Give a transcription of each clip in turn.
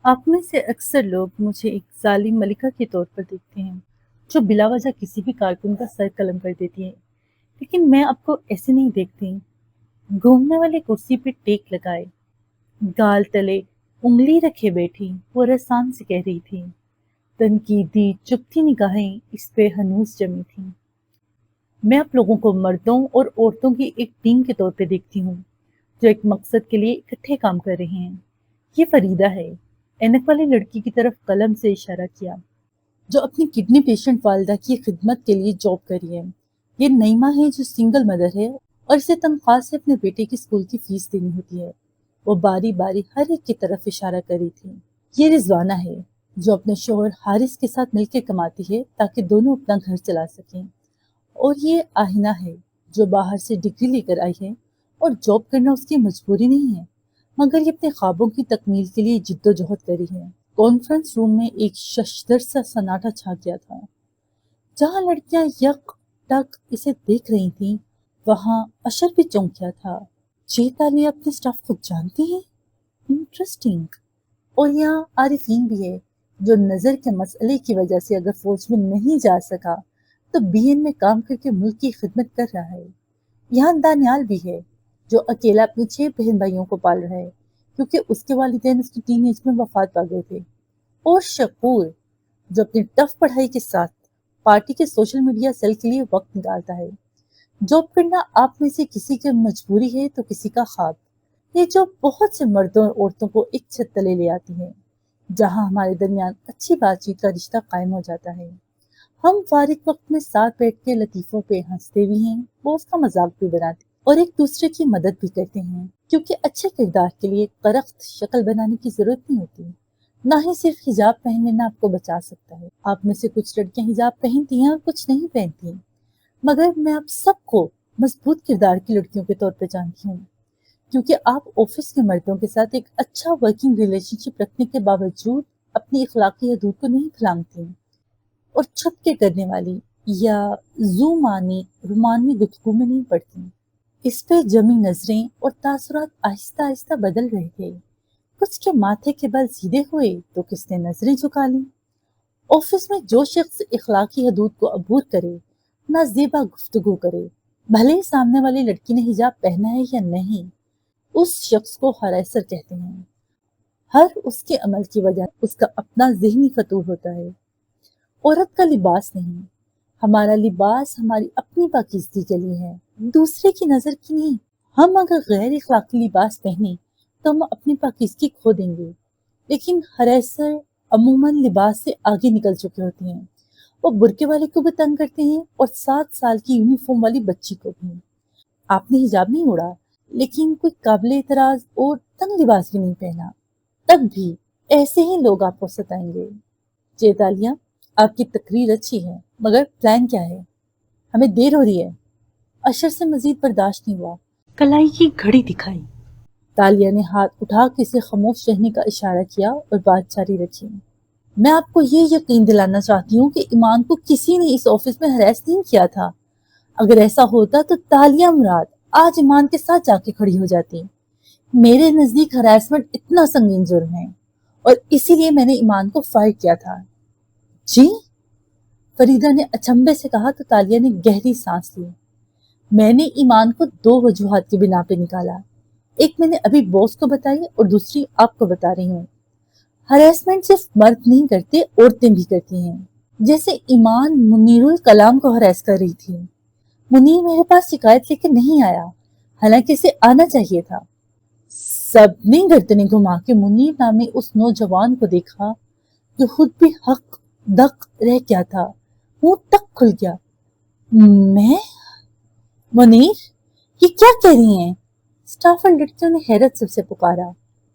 आप में سے अक्सर लोग मुझे एक जालिम मलिका के तौर पर देखते हैं, जो बिला वजह किसी भी कारकुन का सर कलम कर देती है। लेकिन मैं आपको ऐसे नहीं देखती। घूमने वाली कुर्सी पे टेक लगाए, गाल तले उंगली रखे बैठी, वो रसान से कह रही थी। तनकीदी चुपती निगाहें इस पे हनूस जमी थी। मैं आप लोगों को मर्दों और औरतों की एक टीम के तौर पे देखती हूँ, जो एक मकसद के लिए इकट्ठे काम कर रहे हैं। ये फरीदा है। ऐनक वाली लड़की की तरफ कलम से इशारा किया, जो अपनी किडनी पेशेंट वालिदा की खिदमत के लिए जॉब करी है। ये नईमा है, जो सिंगल मदर है और इसे तनख्वाह से अपने बेटे की स्कूल की फीस देनी होती है। वो बारी बारी हर एक की तरफ इशारा करी थी। ये रिजवाना है, जो अपने शोहर हारिस के साथ मिलकर कमाती है ताकि दोनों अपना घर चला सकें। और ये आहिना है, जो बाहर से डिग्री लेकर आई है और जॉब करना उसकी मजबूरी नहीं है, मगर ये अपने ख्वाबों की तकमील के लिए जिद्दोजहद करी है। कॉन्फ्रेंस रूम में एक शशदर सा सन्नाटा छा गया था। जहां लड़कियां यक टक इसे देख रही थीं, वहां अशर भी चौंक गया था। चेताली अपने स्टाफ को जानती है? इंटरेस्टिंग। और यहाँ आरिफीन भी है, जो नजर के मसले की वजह से अगर फौज में नहीं जा सका तो बीएन में काम करके मुल्क की खिदमत कर रहा है। यहाँ दानियाल भी है, जो अकेला अपने 6 बहन भाइयों को पाल रहा है, क्योंकि उसके वालिदैन उसकी टीनेज में वफात पा गए थे। और शकूर, जो अपनी टफ पढ़ाई के साथ पार्टी के सोशल मीडिया सेल के लिए वक्त निकालता है। जॉब करना आप में से किसी की मजबूरी है तो किसी का ख्वाब। ये जॉब बहुत से मर्दों और औरतों को एक छत तले ले आती है, जहां हमारे दरमियान अच्छी बातचीत का रिश्ता कायम हो जाता है। हम फारिग वक्त में साथ बैठ के लतीफों पे हंसते भी हैं, वो उसका मजाक भी बनाते और एक दूसरे की मदद भी करते हैं, क्योंकि अच्छे किरदार के लिए करख्त शक्ल बनाने की जरूरत नहीं होती। ना ही सिर्फ हिजाब पहन लेना आपको बचा सकता है। आप में से कुछ लड़कियां हिजाब पहनती हैं और कुछ नहीं पहनती, मगर मैं आप सबको मजबूत किरदार की लड़कियों के तौर पर जानती हूँ, क्योंकि आप ऑफिस के मर्दों के साथ एक अच्छा वर्किंग रिलेशनशिप रखने के बावजूद अपनी इखलाकी हदूद को नहीं फलांगती और छुप के करने वाली या जूमानी रुमानवी गुफ्तगू में नहीं पड़ती। इस पे जमी नजरें और तासुरात आहिस्ता आहिस्ता बदल रहे थे। कुछ के माथे के बल सीधे हुए तो किसने नजरें झुका ली। ऑफिस में जो शख्स इखलाकी हदूद को अबूर करे, ना ज़ेबा गुफ्तगू करे, भले ही सामने वाली लड़की ने हिजाब पहना है या नहीं, उस शख्स को हरासर कहते हैं। हर उसके अमल की वजह उसका अपना ज़हनी फतूर होता है। औरत का लिबास नहीं, हमारा लिबास हमारी अपनी पाकीज़गी के लिए है, दूसरे की नजर की नहीं। हम अगर गैर इखलाकी लिबास पहने तो हम अपनी पाकीज़गी खो देंगे। लेकिन हरासर अमूमन लिबास से आगे निकल चुके होते हैं। वो बुरके वाले को भी तंग करते हैं और 7 साल की यूनिफॉर्म वाली बच्ची को भी। आपने हिजाब नहीं ओढ़ा, लेकिन कोई काबिल एतराज और तंग लिबास भी नहीं पहना, तब भी ऐसे ही लोग आपको सताएंगे। चेतालिया, आपकी तकरीर अच्छी है, मगर प्लान क्या है? हमें देर हो रही है। अशर से मजीद बर्दाश्त नहीं हुआ। कलाई की घड़ी दिखाई। तालिया ने हाथ उठा के इसे खामोश रहने का इशारा किया और बात जारी रखी। मैं आपको ये यकीन दिलाना चाहती हूँ कि ईमान को किसी ने इस ऑफिस में हरास नहीं किया था। अगर ऐसा होता तो तालिया मुराद आज ईमान के साथ जाके खड़ी हो जाती। मेरे नजदीक हरासमेंट इतना संगीन जुर्म है और इसीलिए मैंने ईमान को फायर किया था। जी? फरीदा ने अचंभे से कहा तो तालिया ने गहरी सांस ली। मैंने ईमान को 2 वजूहात की बिना पे निकाला। एक मैंने अभी बॉस को बताई और दूसरी आपको बता रही हूँ। हरासमेंट सिर्फ मर्द नहीं करते, औरतें भी करती हैं। जैसे ईमान मुनीरुल कलाम को हरास कर रही थी। मुनीर मेरे पास शिकायत लेकर नहीं आया, हालांकि इसे आना चाहिए था। सबने गर्दनें घुमा के मुनीर नामी उस नौजवान को देखा, जो खुद भी हक दक रह गया था। मुंह तक खुल गया। मैं? मुनीर, ये क्या कह रही हैं? स्टाफ और लड़कियों ने हैरत से पुकारा।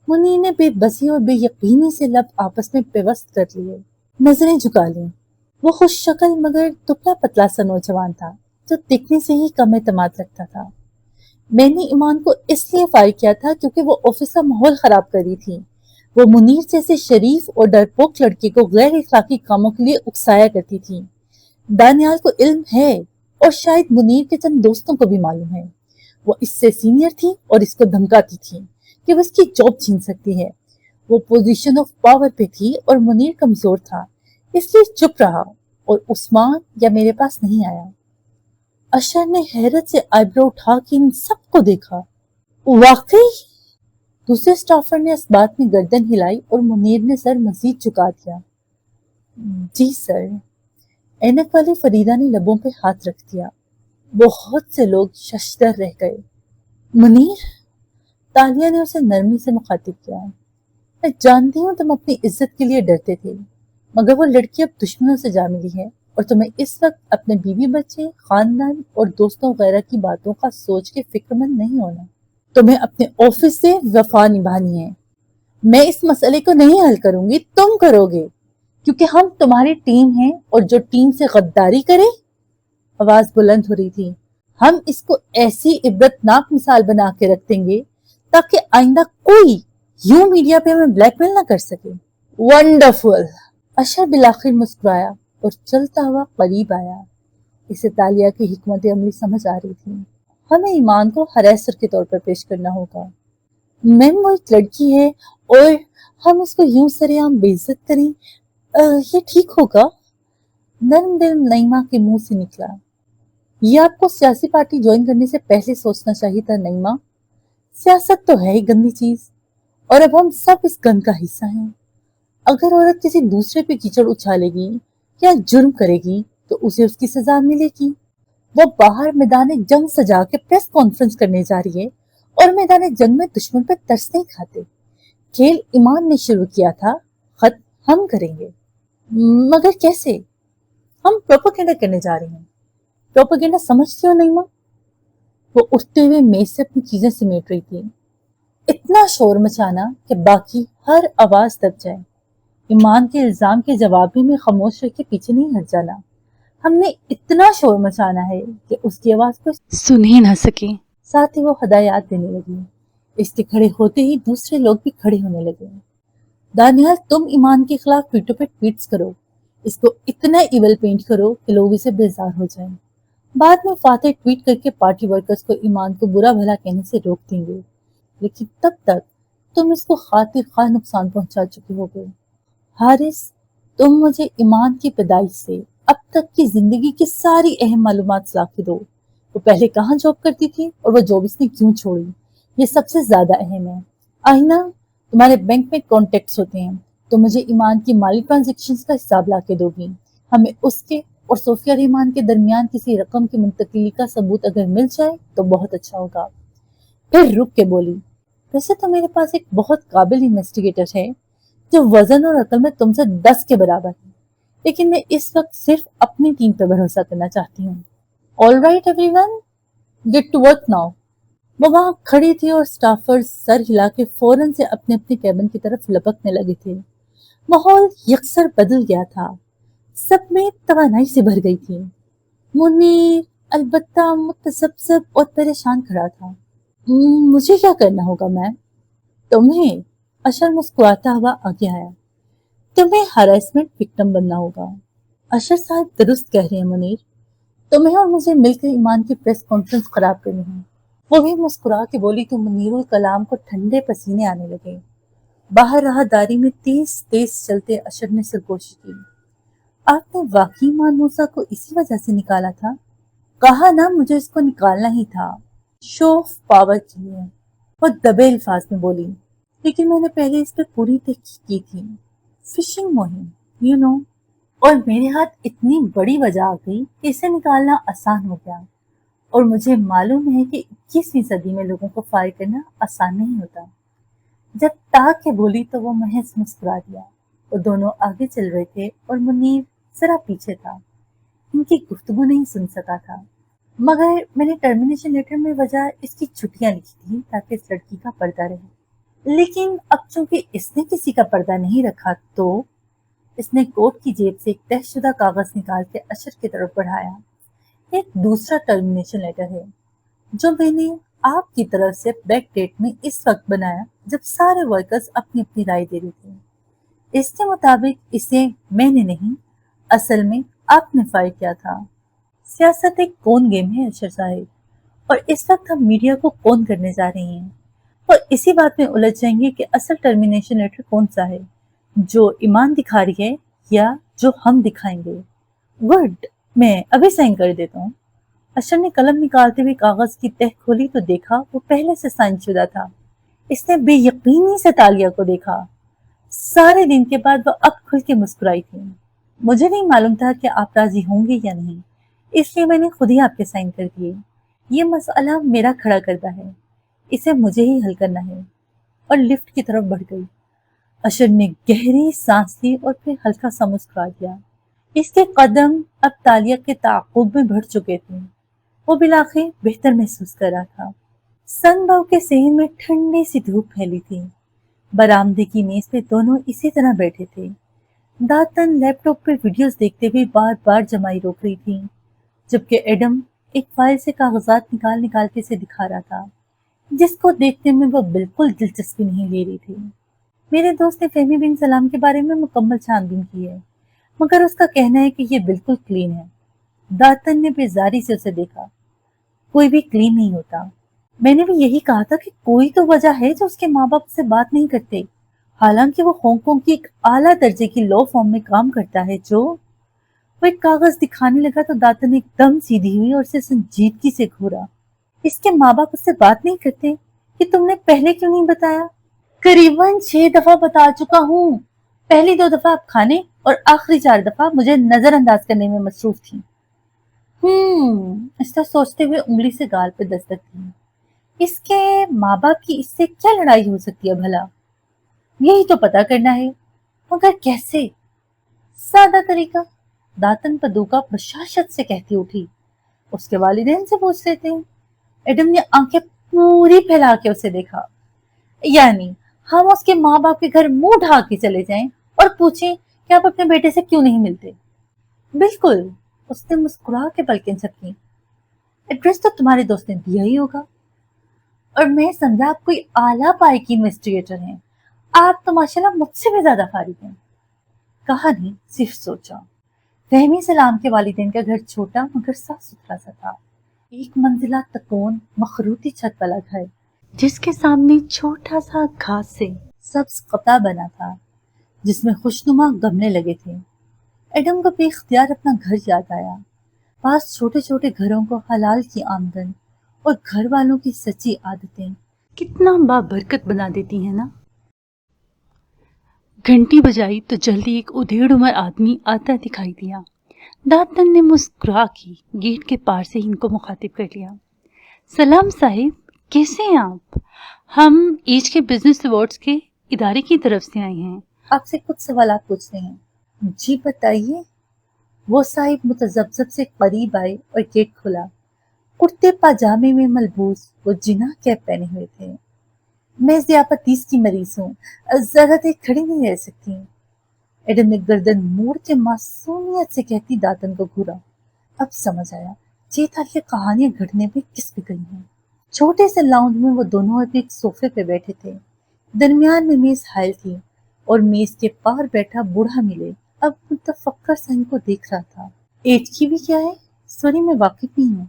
मुनीर ने बेबसी और बेयकीनी से लब आपस में पेवस्त कर लिए, नजरें झुका ली। वो खुश शक्ल मगर दुबला पतला सा नौजवान था, जो दिखने से ही कम एतमाद लगता था। मैंने ईमान को इसलिए फायर किया था क्योंकि वो ऑफिस का माहौल खराब कर रही थी। वो मुनीर जैसे शरीफ और डरपोक लड़के को गैर इखलाकी कामों के लिए उकसाया करती थी। दानियाल को इल्म है और शायद मुनीर के चंद दोस्तों को भी मालूम है। वो इससे सीनियर थी और इसको धमकाती थी कि वो इसकी जॉब छीन सकती है। वो पोजीशन ऑफ पावर पे थी और मुनीर कमजोर था, इसलिए चुप रहा और उस्मान या मेरे पास नहीं आया। अशर ने हैरत से आईब्रो उठा के इन सबको देखा। वाकई? दूसरे स्टाफर ने इस बात में गर्दन हिलाई और मुनीर ने सर मजीद झुका दिया। जी सर। ऐनक वाली फरीदा ने लबों पे हाथ रख दिया। बहुत से लोग शशदर रह गए। मुनीर? तालिया ने उसे नरमी से मुखातिब किया। मैं जानती हूँ तुम अपनी इज्जत के लिए डरते थे, मगर वो लड़की अब दुश्मनों से जा मिली है और तुम्हें इस वक्त अपने बीवी बच्चे, खानदान और दोस्तों वगैरह की बातों का सोच के फिक्रमंद नहीं होना। तुम्हें अपने ऑफिस से वफा निभानी है। मैं इस मसले को नहीं हल करूंगी, तुम करोगे, क्योंकि हम तुम्हारी टीम हैं और जो टीम से गद्दारी करे। आवाज बुलंद हो रही थी। हम इसको ऐसी इबरतनाक मिसाल बना के रख देंगे ताकि आइंदा कोई यूं मीडिया पे हमें ब्लैकमेल ना कर सके। वंडरफुल। अशर बिलाखिर मुस्कुराया और चलता हुआ करीब आया। इसे तालिया की हिकमत अमली समझ आ रही थी। हमें ईमान को हरैसर के तौर पर पेश करना होगा। मैम वो एक लड़की है और हम उसको यूं सरेआम बेइज्जत करें, ये ठीक होगा? नर्म दिल नईमा के मुंह से निकला। ये आपको सियासी पार्टी ज्वाइन करने से पहले सोचना चाहिए था नईमा। सियासत तो है ही गंदी चीज और अब हम सब इस गंद का हिस्सा हैं। अगर औरत किसी दूसरे पे कीचड़ उछालेगी या जुर्म करेगी तो उसे उसकी सजा मिलेगी। वो बाहर मैदान जंग सजा के प्रेस कॉन्फ्रेंस करने जा रही है और मैदान जंग में दुश्मन पर तरस नहीं खाते। खेल ईमान ने शुरू किया था, खत हम करेंगे। मगर कैसे? हम प्रोपेगेंडा करने जा रहे हैं। प्रोपेगेंडा समझते हो नईमा? वो उठते हुए मेज से अपनी चीजें समेट रही थी। इतना शोर मचाना कि बाकी हर आवाज दब जाए। ईमान के इल्जाम के जवाब में खामोश रह के पीछे नहीं हट जाना। हमने इतना शोर मचाना है कि उसकी आवाज को सुन ही ना सके। साथ ही वो हदायत देने लगी। इसके खड़े होते ही दूसरे लोग भी खड़े होने लगे। दानियाल, तुम ईमान के खिलाफ ट्विटर पे ट्वीट्स करो। इसको इतना इवल पेंट करो कि लोग इसे बेजार हो जाएं। बाद में फातिह ट्वीट करके पार्टी वर्कर्स को ईमान को बुरा भला कहने से रोक देंगे, लेकिन तब तक तुम इसको खातिर खा नुकसान पहुंचा चुके होगे। हारिस, तुम मुझे ईमान की पैदाइश से अब तक की जिंदगी की सारी अहम मालूमात ला के दो। वो पहले कहाँ जॉब करती थी और वो जॉब इसने क्यों छोड़ी, ये सबसे ज्यादा अहम है। आईना, तुम्हारे बैंक में कॉन्टेक्ट्स होते हैं, तो मुझे ईमान की माली ट्रांजेक्शन्स का हिसाब ला के दोगी। हमें उसके और सोफिया रहमान के दरमियान किसी रकम की मुंतकिली का सबूत अगर मिल जाए तो बहुत अच्छा होगा। फिर रुक के बोली, वैसे तो मेरे पास एक बहुत काबिल इन्वेस्टिगेटर है जो वजन और अकल में तुमसे 10 के बराबर है, लेकिन मैं इस वक्त सिर्फ अपनी टीम पर भरोसा करना चाहती हूँ। All right everyone, get to work now. वो वहां खड़ी थी और स्टाफर्स सर हिला के फौरन से अपने अपने कैबिन की तरफ लपकने लगे थे। माहौल यकसर बदल गया था, सब में तवानाई से भर गई थी। मुनीर अलबत्ता मुतसब्सिब और परेशान खड़ा था। मुझे क्या करना होगा मैम? तुम्हें? अशर मुस्कुराता हुआ आगे आया। तुम्हें हरासमेंट विक्टिम बनना होगा। अशर साहब दुरुस्त कह रहे हैं मुनीर, तुम्हें और मुझे मिलकर ईमान की प्रेस कॉन्फ्रेंस खराब करनी है। वो भी मुस्कुरा के बोली तो मुनीरुल कलाम को ठंडे पसीने आने लगे। बाहर राहदारी में तेज तेज चलते अशर ने सरगोशी की। आपने वाकई ईमान मूसा को इसी वजह से निकाला था? कहा ना, मुझे इसको निकालना ही था, शो ऑफ पावर के लिए। वो दबे अल्फाज में बोली, लेकिन मैंने पहले इस पे पूरी तहकीक की थी। फिशिंग मुहिम, यू नो, और मेरे हाथ इतनी बड़ी वजह आ गई कि इसे निकालना आसान हो गया। और मुझे मालूम है कि 21वीं सदी में लोगों को फायर करना आसान नहीं होता। जब ताक के बोली तो वो महज मुस्कुरा दिया। वो दोनों आगे चल रहे थे और मुनीर जरा पीछे था। इनकी गुफ्तगू नहीं सुन सका था, मगर मैंने टर्मिनेशन लेटर में वजह इसकी छुट्टियां लिखी थी ताकि इस लड़की का पर्दा रहे। लेकिन अब चूंकि इसने किसी का पर्दा नहीं रखा तो इसने कोट की जेब से एक तहशुदा कागज निकाल के अशर की तरफ बढ़ाया। एक दूसरा टर्मिनेशन लेटर है जो मैंने आपकी तरफ से बैक डेट में इस वक्त बनाया जब सारे वर्कर्स अपनी अपनी राय दे रहे थे। इसके मुताबिक इसे मैंने नहीं, असल में आपने फायर किया था। सियासत एक कौन गेम है अशर साहिब, और इस वक्त हम मीडिया को कौन करने जा रहे हैं। اور اسی بات میں الجھ جائیں گے کہ اصل ٹرمینیشن لیٹر کون سا ہے، جو ایمان دکھا رہی ہے یا جو ہم دکھائیں گے۔ گڈ، میں ابھی سائن کر دیتا ہوں۔ اشر نے قلم نکالتے ہوئے کاغذ کی تہ کھولی تو دیکھا وہ پہلے سے سائن شدہ تھا۔ اس نے بے یقینی سے تالیہ کو دیکھا۔ سارے دن کے بعد وہ اب کھل کے مسکرائی تھی۔ مجھے نہیں معلوم تھا کہ آپ راضی ہوں گے یا نہیں، اس لیے میں نے خود ہی آپ کے سائن کر دیے۔ یہ مسئلہ میرا کھڑا کرتا ہے، اسے مجھے ہی حل کرنا ہے۔ اور لفٹ کی طرف بڑھ گئی۔ اشر نے گہری سانس لی اور پھر ہلکا سا مسکرا دیا۔ اس کے قدم اب تالیہ کے تعاقب میں بڑھ چکے تھے۔ وہ بالآخر بہتر محسوس کر رہا تھا۔ سن باؤ کے صحن میں ٹھنڈی سی دھوپ پھیلی تھی۔ برآمدے کی میز پہ دونوں اسی طرح بیٹھے تھے۔ داتن لیپ ٹاپ پہ ویڈیوز دیکھتے ہوئے بار بار جمائی روک رہی تھی، جبکہ ایڈم ایک فائل سے کاغذات نکال کے اسے دکھا رہا تھا، جس کو دیکھنے میں وہ بالکل دلچسپی نہیں لے رہی تھی۔ میرے دوست نے فہمی بن سلام کے بارے میں مکمل چھان بین کی ہے، مگر اس کا کہنا ہے کہ یہ بالکل کلین ہے۔ داتن نے بیزاری سے اسے دیکھا۔ کوئی بھی کلین نہیں ہوتا۔ میں نے بھی یہی کہا تھا کہ کوئی تو وجہ ہے جو اس کے ماں باپ سے بات نہیں کرتے، حالانکہ وہ ہانگ کانگ کی ایک اعلیٰ درجے کی لا فارم میں کام کرتا ہے۔ جو وہ ایک کاغذ دکھانے لگا تو داتن ایک دم سیدھی ہوئی اور اسے سنجیدگی سے گھورا۔ اس کے ماں باپ اس سے بات نہیں کرتے، کہ تم نے پہلے کیوں نہیں بتایا؟ قریباً 6 دفعہ بتا چکا ہوں۔ پہلی 2 دفعہ آپ کھانے اور آخری 4 دفعہ مجھے نظر انداز کرنے میں مصروف تھی۔ اس طرح سوچتے ہوئے انگلی سے گال پہ دستک دی۔ اس کے ماں باپ کی اس سے کیا لڑائی ہو سکتی ہے بھلا؟ یہی تو پتا کرنا ہے، مگر کیسے؟ سادہ طریقہ، داتن پدوکا بشاشت سے کہتی اٹھی۔ اس کے والدین سے پوچھ لیتے ہیں۔ ایڈم نے آنکھیں پوری پھیلا کے اسے دیکھا۔ یعنی ہم اس کے ماں باپ کے گھر منہ ڈھا کے چلے جائیں اور پوچھیں کہ آپ اپنے بیٹے سے کیوں نہیں ملتے؟ بالکل، اس نے مسکرا کے پلکیں جھپکیں۔ ایڈریس تو تمہارے دوست نے دیا ہی ہوگا، اور میں سمجھا آپ کوئی اعلیٰ پائے کی انویسٹیگیٹر ہیں۔ آپ تو ماشاءاللہ مجھ سے بھی زیادہ فارغ ہیں۔ کہا نہیں، صرف سوچا۔ فہمی سلام کے والدین کا گھر چھوٹا مگر صاف ستھرا سا تھا۔ ایک منزلہ تکون مخروطی چھت والا گھر، جس کے سامنے چھوٹا سا گھاس سے سبز قطع بنا تھا، جس میں خوشنما گملے لگے تھے۔ ایڈم کو بے اختیار اپنا گھر یاد آیا۔ پاس چھوٹے چھوٹے گھروں کو حلال کی آمدن اور گھر والوں کی سچی عادتیں کتنا بابرکت بنا دیتی ہیں نا۔ گھنٹی بجائی تو جلدی ایک ادھیڑ عمر آدمی آتا دکھائی دیا۔ داتن نے مسکرا کی گیٹ کے پار سے ہی ان کو مخاطب کر لیا۔ سلام صاحب، کیسے ہیں آپ؟ ہم ایج کے بزنس ایوارڈز کے ادارے کی طرف سے آئے ہیں، آپ سے کچھ سوالات پوچھنے ہیں۔ جی بتائیے۔ وہ صاحب متذبذب سے قریب آئے اور گیٹ کھلا۔ کرتے پاجامے میں ملبوس وہ جناح کیپ پہنے ہوئے تھے۔ میں ذیابطیس کی مریض ہوں، ذرا دیر کھڑی نہیں رہ سکتی۔ ایڈم نے گردن موڑ کے معصومیت سے کہتی داتن کو گھورا۔ اب سمجھ آیا یہ تاریخ کہانیاں گھڑنے میں کس پہ گئی ہیں۔ چھوٹے سے لاؤنج میں وہ دونوں اب ایک صوفے پہ بیٹھے تھے۔ درمیان میں میز حائل تھی اور میز کے پار بیٹھا بوڑھا ملے اب متفکر سا ان کو دیکھ رہا تھا۔ ایج کی بھی کیا ہے؟ سوری، میں واقف نہیں ہوں۔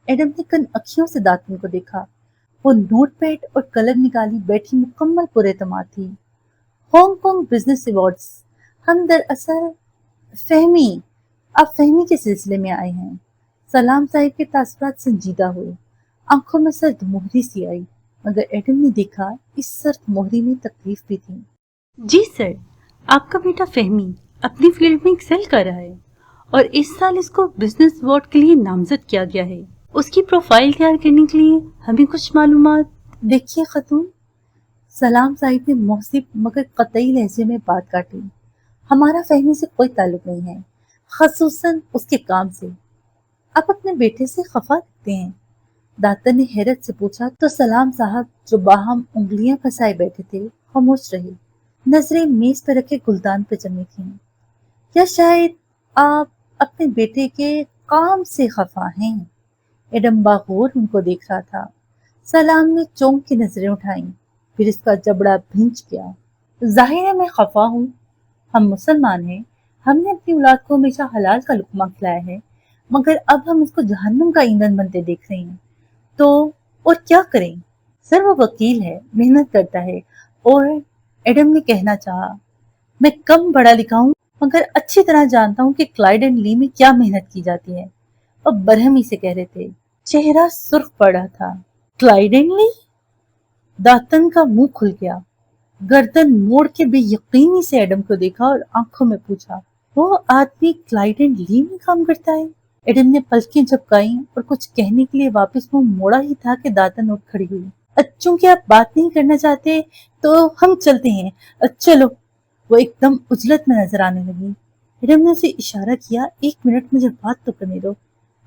ایڈم نے کن اکھیوں سے داتن کو دیکھا۔ وہ نوٹ پیڈ اور قلم نکالی بیٹھی مکمل پر اعتماد تھی۔ ہانگ کانگ بزنس ایوارڈز، ہم دراصل فہمی، آپ فہمی کے سلسلے میں آئے ہیں۔ سلام صاحب کے تاثرات سنجیدہ ہوئے، آنکھوں میں سرد مہری سی آئی، مگر ایڈم نے دیکھا اس سرد مہری میں تکلیف بھی تھی۔ جی سر، آپ کا بیٹا فہمی اپنی فیلڈ میں ایکسل کر رہا ہے اور اس سال اس کو بزنس ایوارڈ کے لیے نامزد کیا گیا ہے۔ اس کی پروفائل تیار کرنے کے لیے ہمیں کچھ معلومات۔ دیکھیے خاتون، سلام صاحب نے محسب مگر قطعی لہجے میں بات کاٹی، ہمارا فہمی سے کوئی تعلق نہیں ہے، خصوصاً اس کے کام سے۔ آپ اپنے بیٹے سے خفا دکھتے ہیں۔ داتن نے حیرت سے پوچھا تو سلام صاحب جو باہم انگلیاں پھنسائے بیٹھے تھے خاموش رہے، نظریں میز پہ رکھے گلدان پہ جمی تھیں۔ یا شاید آپ اپنے بیٹے کے کام سے خفا ہیں؟ ایڈم باغور ان کو دیکھ رہا تھا۔ سلام نے چونک کی نظریں اٹھائیں، پھر اس کا جبڑا بھنج گیا۔ ظاہر ہے میں خفا ہوں، ہم مسلمان ہیں، ہم نے اپنی اولاد کو ہمیشہ حلال کا لقمہ کھلایا ہے، مگر اب ہم اس کو جہنم کا ایندھن بنتے دیکھ رہے ہیں، تو اور کیا کریں؟ सर वो वकील है, मेहनत करता है। और एडम ने कहना चाहा, मैं कम पढ़ा लिखा हूँ मगर अच्छी तरह जानता हूँ कि क्लाइड एंड ली में क्या मेहनत की जाती है। और बरहमी से कह रहे थे। चेहरा सुर्ख पड़ा था। क्लाइड एंड ली? दातन का मुंह खुल गया। गर्दन मोड़ के बेयकीनी से एडम को देखा और आंखों में पूछा, वो आदमी क्लाइड एंड ली में काम करता है? एडम ने पलकें झपकाई और कुछ कहने के लिए वापस मुंह मोड़ा ही था कि दातन उठ खड़ी हुई। चूंकि आप बात नहीं करना चाहते तो हम चलते हैं। चलो। वो एकदम उजलत में नजर आने लगी। एडम ने उसे इशारा किया, 1 मिनट मुझे बात तो करने दो।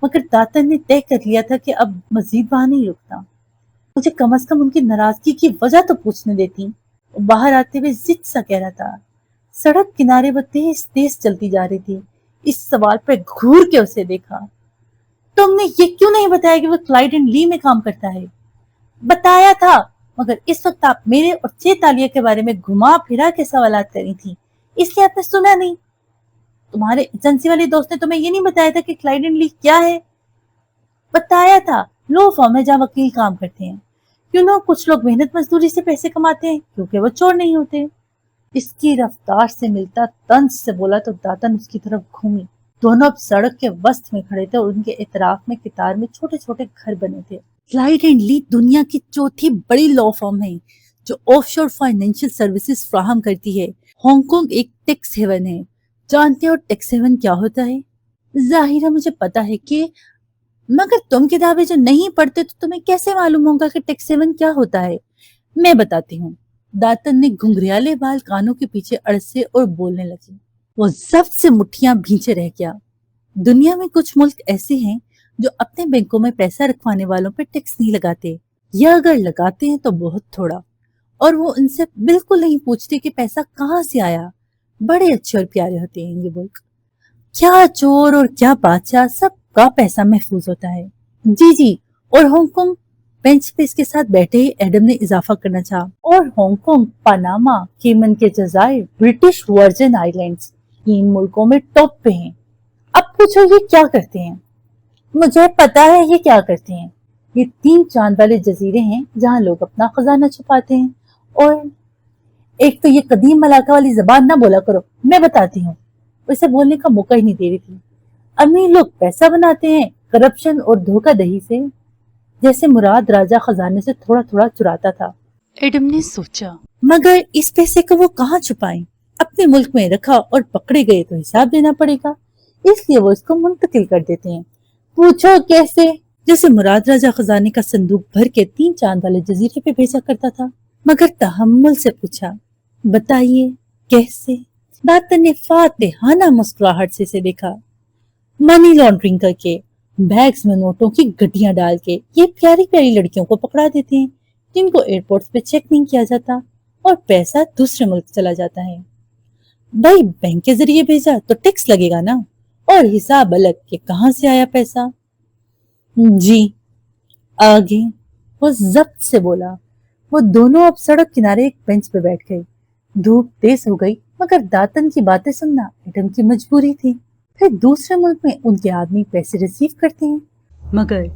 मगर दातन ने तय कर लिया था कि अब मजीद वहां नहीं रुकता। मुझे कम से कम उनकी नाराजगी की वजह तो पूछने देती। बाहर आते हुए जिद सा कह रहा था। सड़क किनारे वो तेज तेज चलती जा रही थी। इस सवाल पर घूर के उसे देखा। तुमने ये क्यों नहीं बताया कि वो क्लाइड एंड ली में काम करता है? बताया था, मगर इस वक्त आप मेरे और चेतालिया के बारे में घुमा फिरा के सवालात करी थी, इसलिए आपने सुना नहीं। तुम्हारे एजेंसी वाले दोस्त ने तुम्हें ये नहीं बताया था कि क्लाइड एंड ली क्या है? बताया था, लो फॉर्म है जहाँ वकील काम करते हैं। क्यों ना कुछ लोग मेहनत मजदूरी से पैसे कमाते हैं क्योंकि वो चोर नहीं होते। इसकी रफ्तार से मिलता तंज से बोला तो दातन उसकी तरफ घूमी। दोनों अब सड़क के वस्त में खड़े थे और उनके इतराफ में कितार में छोटे छोटे घर बने थे। क्लाइड एंड ली दुनिया की चौथी बड़ी लॉ फर्म है जो ऑफशोर फाइनेंशियल सर्विसेज फ्राहम करती है। हांगकांग एक टैक्स हेवन है। जानते हो टैक्स हेवन क्या होता है? जाहिर है मुझे पता है कि, मगर तुम किताबें जो नहीं पढ़ते तो तुम्हें कैसे मालूम होगा कि टैक्स हेवन क्या होता है? मैं बताती हूँ। दातन ने घुंघरियाले बाल कानों के पीछे अड़से और बोलने लगी। वो जब्त से मुट्ठियां भींचे रह गया। दुनिया में कुछ मुल्क ऐसे हैं जो अपने बैंकों में पैसा रखवाने वालों पर टैक्स नहीं लगाते, या अगर लगाते हैं तो बहुत थोड़ा, और वो उनसे बिल्कुल नहीं पूछते कि पैसा कहाँ से आया। बड़े अच्छे और प्यारे होते हैं ये मुल्क। क्या चोर और क्या बादशाह, सबका पैसा महफूज होता है। जी जी। और हांगकांग? बेंच पे इसके साथ बैठे ही एडम ने इजाफा करना चाहा। और हांगकांग, पनामा, केमन के जजायर, ब्रिटिश वर्जिन आइलैंड्स, इन मुल्कों में टॉप पे हैं। अब पूछो ये क्या करते हैं? मुझे पता है ये क्या करते हैं। ये 3 चांद वाले जजीरे हैं जहाँ लोग अपना खजाना छुपाते हैं। और एक तो ये कदीम मलाका वाली जबान ना बोला करो, मैं बताती हूँ। उसे बोलने का मौका ही नहीं दे रही थी। अमीर लोग पैसा बनाते हैं करप्शन और धोखाधड़ी से, जैसे मुराद राजा खजाने से थोड़ा थोड़ा चुराता था। एडम ने सोचा, मगर इस पैसे को वो कहाँ छुपाएं? अपने मुल्क में रखा और पकड़े गए तो हिसाब देना पड़ेगा, इसलिए वो इसको मुंतकिल कर देते हैं। पूछो कैसे? जैसे मुराद राजा खजाने का संदूक भर के 3 चांद वाले जजीरे पे भेजा करता था। मगर तहम्मुल से पूछा, बताइए कैसे? दातन ने फातिहाना मुस्कुराहट से इसे देखा। मनी लॉन्ड्रिंग करके, बैग्स में नोटों की गड्डियां डाल के ये प्यारी प्यारी लड़कियों को पकड़ा देते हैं जिनको एयरपोर्ट्स पे चेक नहीं किया जाता और पैसा दूसरे मुल्क चला जाता है। भाई बैंक के जरिए भेजा तो टैक्स लगेगा ना, और हिसाब अलग कि कहाँ से आया पैसा। जी। आगे? वो जब्त से बोला। वो दोनों अब सड़क किनारे एक बेंच पे बैठ गए। धूप तेज हो गई मगर दातन की बातें सुनना एडम की मजबूरी थी। फिर दूसरे मुल्क में उनके आदमी पैसे रिसीव करते हैं, मगर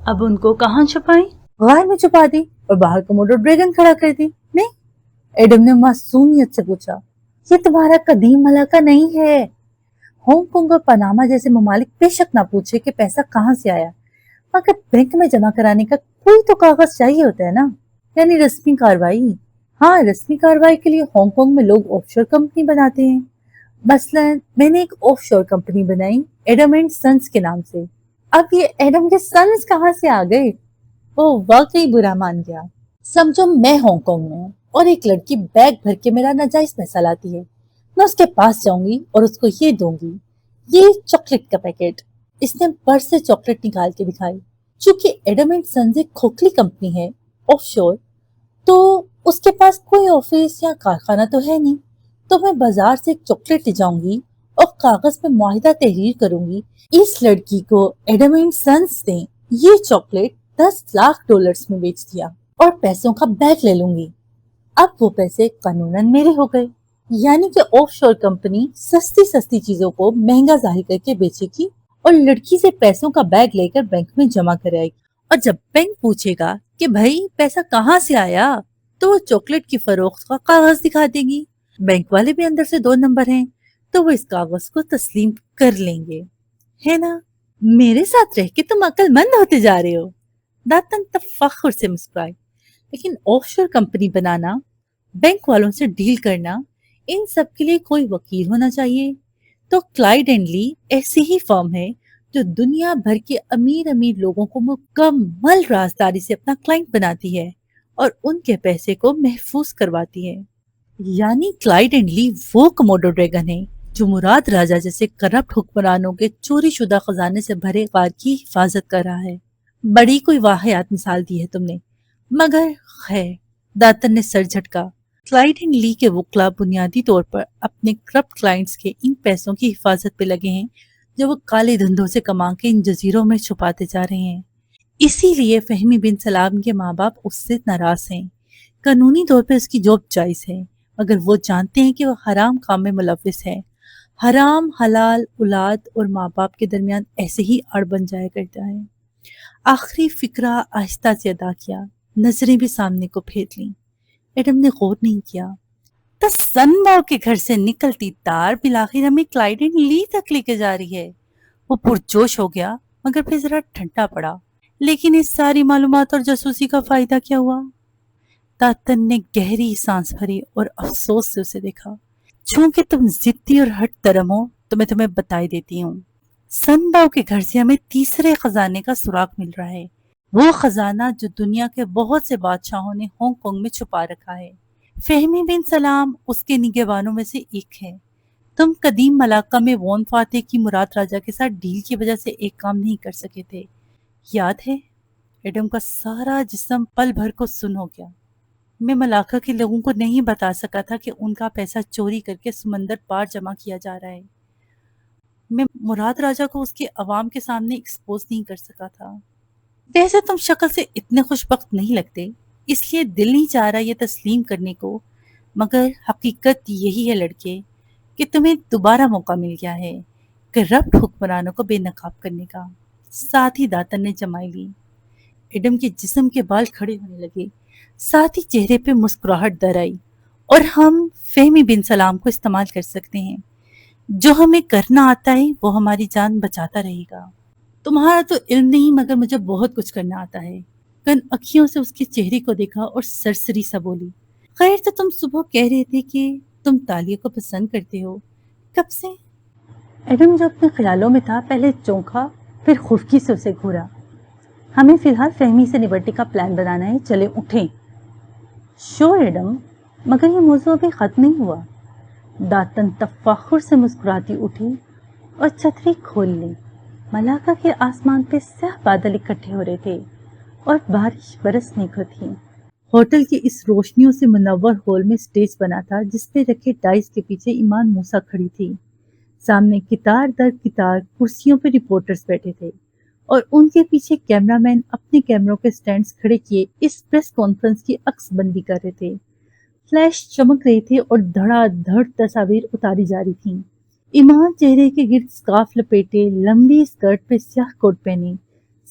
अब उनको कहाँ छुपाएं? गाय में छुपा दी और बाहर कोमोडो ड्रैगन खड़ा कर दी। नहीं? एडम ने मासूमियत से पूछा, ये तुम्हारा कदीम मलाका नहीं है। हांगकांग और पनामा जैसे ममालिक बेशक ना पूछे कि पैसा कहाँ से आया, मगर बैंक में जमा कराने का कोई तो कागज चाहिए होता है ना, यानी रस्मी कार्रवाई। हाँ, रस्मी कार्रवाई के लिए हांगकांग में लोग ऑफशोर कंपनी बनाते हैं। मसलन मैंने एक ऑफशोर कंपनी बनाई एडम एंड सन्स के नाम से। अब ये एडम के सन्स कहाँ से आ गए? वो वाकई बुरा मान गया। समझो मैं हांगकांग में हूँ और एक लड़की बैग भर के मेरा नाजायज पैसा लाती है। मैं उसके पास जाऊंगी और उसको ये दूंगी, ये चॉकलेट का पैकेट। इसने पर्स से चॉकलेट निकाल के दिखाई। चूंकि एडम एंड सन्स एक खोखली कंपनी है ऑफशोर, तो उसके पास कोई ऑफिस या कारखाना तो है नहीं। तो मैं बाजार से एक चॉकलेट ले जाऊंगी और कागज पे मुआहिदा तहरीर करूंगी। इस लड़की को एडम एंड सन्स ने ये चॉकलेट $10 लाख में बेच दिया और पैसों का बैग ले लूंगी। अब वो पैसे कानूनन मेरे हो गए। यानी कि ऑफशोर कंपनी सस्ती सस्ती चीजों को महंगा जाहिर करके बेचेगी और लड़की से पैसों का बैग लेकर बैंक में जमा कराएगी اور جب بینک پوچھے گا کہ بھائی پیسہ کہاں سے آیا تو وہ چاکلیٹ کی فروخت کا کاغذ دکھا دے گی۔ بینک والے بھی اندر سے 2 نمبر ہیں تو وہ اس کاغذ کو تسلیم کر لیں گے، ہے نا؟ میرے ساتھ رہ کے تم عقل مند ہوتے جا رہے ہو۔ داتن تفخر سے مسکرائی۔ لیکن آف شور کمپنی بنانا، بینک والوں سے ڈیل کرنا، ان سب کے لیے کوئی وکیل ہونا چاہیے۔ تو کلائڈ اینڈ لی ایسی ہی فرم ہے جو دنیا بھر کے امیر امیر لوگوں کو مکمل رازداری سے اپنا کلائنٹ بناتی ہے اور ان کے پیسے کو محفوظ کرواتی ہے۔ یعنی کلائڈ اینڈ لی وہ کموڈو ڈریگن ہے جو مراد راجہ جیسے کرپٹ حکمرانوں کے چوری شدہ خزانے سے بھرے غار کی حفاظت کر رہا ہے۔ بڑی کوئی واحیات مثال دی ہے تم نے، مگر خیر، داتن نے سر جھٹکا۔ کلائڈ اینڈ لی کے وکلا بنیادی طور پر اپنے کرپٹ کلائنٹس کے ان پیسوں کی حفاظت پہ لگے ہیں جو وہ کالے دھندوں سے کما کے ان جزیروں میں چھپاتے جا رہے ہیں۔ اسی لیے فہمی بن سلام کے ماں باپ اس سے ناراض ہیں۔ قانونی طور پہ اس کی جاب جائز ہے، مگر وہ جانتے ہیں کہ وہ حرام کام میں ملوث ہے۔ حرام حلال اولاد اور ماں باپ کے درمیان ایسے ہی اڑ بن جایا کرتا ہے۔ آخری فکرہ آہستہ سے ادا کیا، نظریں بھی سامنے کو پھیر لیں۔ ایڈم نے غور نہیں کیا۔ سن باؤ کے گھر سے نکلتی تار بالآخر ہمیں کلائڈ اینڈ لی تک لے کے جا رہی ہے۔ وہ پرجوش ہو گیا مگر پھر ذرا ٹھنڈا پڑا۔ لیکن اس ساری معلومات اور جاسوسی کا فائدہ کیا ہوا؟ داتن نے گہری سانس بھری اور افسوس سے اسے دیکھا۔ چونکہ تم ضدی اور ہٹ درم ہو تو میں تمہیں بتائی دیتی ہوں۔ سن باؤ کے گھر سے ہمیں تیسرے خزانے کا سراغ مل رہا ہے، وہ خزانہ جو دنیا کے بہت سے بادشاہوں نے ہانگ کانگ میں چھپا رکھا ہے۔ فہمی بن سلام اس کے نگہبانوں میں سے ایک ہے۔ تم قدیم ملاقہ میں وون فاتح کی مراد راجہ کے ساتھ ڈیل کی وجہ سے ایک کام نہیں کر سکے تھے، یاد ہے؟ ایڈم کا سارا جسم پل بھر کو سن ہو گیا۔ میں ملاقہ کے لوگوں کو نہیں بتا سکا تھا کہ ان کا پیسہ چوری کر کے سمندر پار جمع کیا جا رہا ہے۔ میں مراد راجہ کو اس کے عوام کے سامنے ایکسپوز نہیں کر سکا تھا۔ ویسے تم شکل سے اتنے خوش بخت نہیں لگتے، اس لیے دل نہیں چاہ رہا یہ تسلیم کرنے کو، مگر حقیقت یہی ہے لڑکے کہ تمہیں دوبارہ موقع مل گیا ہے کرپٹ حکمرانوں کو بے نقاب کرنے کا۔ ساتھ ہی داتن نے جمائی لی۔ ایڈم کے جسم کے بال کھڑے ہونے لگے، ساتھ ہی چہرے پہ مسکراہٹ در آئی۔ اور ہم فہمی بن سلام کو استعمال کر سکتے ہیں۔ جو ہمیں کرنا آتا ہے وہ ہماری جان بچاتا رہے گا۔ تمہارا تو علم نہیں مگر مجھے بہت کچھ کرنا آتا ہے۔ کن اکھیوں سے اس کے چہرے کو دیکھا اور سرسری سا بولی، خیر تو تم صبح کہہ رہے تھے کہ تم تالیہ کو پسند کرتے ہو، کب سے؟ ایڈم جو اپنے خیالوں میں تھا پہلے چونکا پھر خفکی سے اسے گھورا۔ ہمیں فی الحال فہمی سے نبٹنے کا پلان بنانا ہے، چلے اٹھیں۔ شور ایڈم، مگر یہ موضوع ابھی ختم نہیں ہوا۔ داتن تفاخر سے مسکراتی اٹھی اور چھتری کھول لی۔ ملاقہ کے آسمان پہ سیاہ بادل اکٹھے ہو رہے تھے اور بارش برسنے کو تھی۔ ہوٹل کے اس روشنیوں سے منور ہال میں سٹیج بنا تھا جس پہ رکھے ڈائس کے پیچھے ایمان موسیٰ کھڑی تھی۔ سامنے قطار در قطار کرسیوں پہ رپورٹرز بیٹھے تھے اور ان کے پیچھے کیمرہ مین اپنے کیمروں کے سٹینڈز کھڑے کیے اس پریس کانفرنس کی عکس بندی کر رہے تھے۔ فلیش چمک رہے تھے اور دھڑا دھڑ تصاویر اتاری جا رہی تھیں۔ ایمان چہرے کے گرد سکارف لپیٹے، لمبی اسکرٹ پہ سیاہ کوٹ پہنے،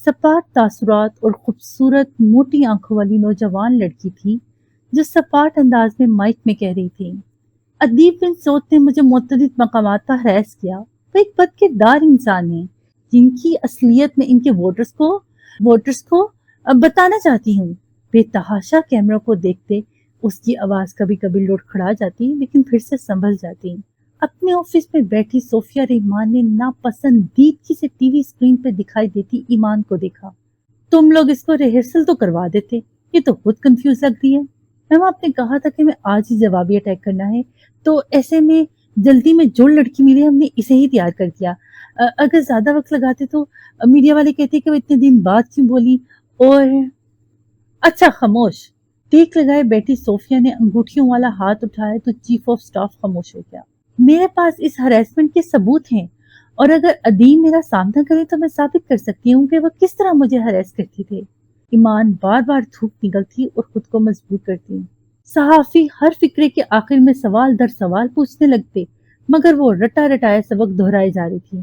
سپاٹ تاثرات اور خوبصورت موٹی آنکھوں والی نوجوان لڑکی تھی جو سپاٹ انداز میں مائک میں کہہ رہی تھی، ادیب بن سعود نے مجھے متعدد مقامات پر ہراس کیا۔ وہ ایک بد کردار انسان ہیں جن کی اصلیت میں ان کے ووٹرز کو بتانا چاہتی ہوں۔ بے تحاشا کیمروں کو دیکھتے اس کی آواز کبھی کبھی لڑکھڑا جاتی لیکن پھر سے سنبھل جاتی۔ اپنے آفس میں بیٹھی صوفیہ رحمان نے ناپسندیدگی سے ٹی وی اسکرین پہ دکھائی دیتی ایمان کو دیکھا۔ تم لوگ اس کو ریہرسل تو کروا دیتے، یہ تو خود کنفیوز لگ رہی ہے۔ میم آپ نے کہا تھا کہ میں آج ہی جوابی اٹیک کرنا ہے، تو ایسے میں جلدی میں جو لڑکی ملی ہم نے اسے ہی تیار کر دیا۔ اگر زیادہ وقت لگاتے تو میڈیا والے کہتے کہ وہ اتنے دن بعد کیوں بولی۔ اور اچھا خاموش۔ ٹیک لگائے بیٹھی صوفیہ نے انگوٹھیوں والا ہاتھ اٹھایا تو چیف آف سٹاف خاموش ہو گیا۔ میرے پاس اس ہراسمنٹ کے ثبوت ہیں اور اگر ادیم میرا سامنا کرے تو میں ثابت کر سکتی ہوں کہ وہ کس طرح مجھے ہراس کرتی تھے۔ ایمان بار بار دھوپ نکلتی اور خود کو مضبوط کرتی۔ صحافی ہر فقرے کے آخر میں سوال در سوال پوچھنے لگتے مگر وہ رٹا رٹایا سبق دہرائے جا رہی تھی۔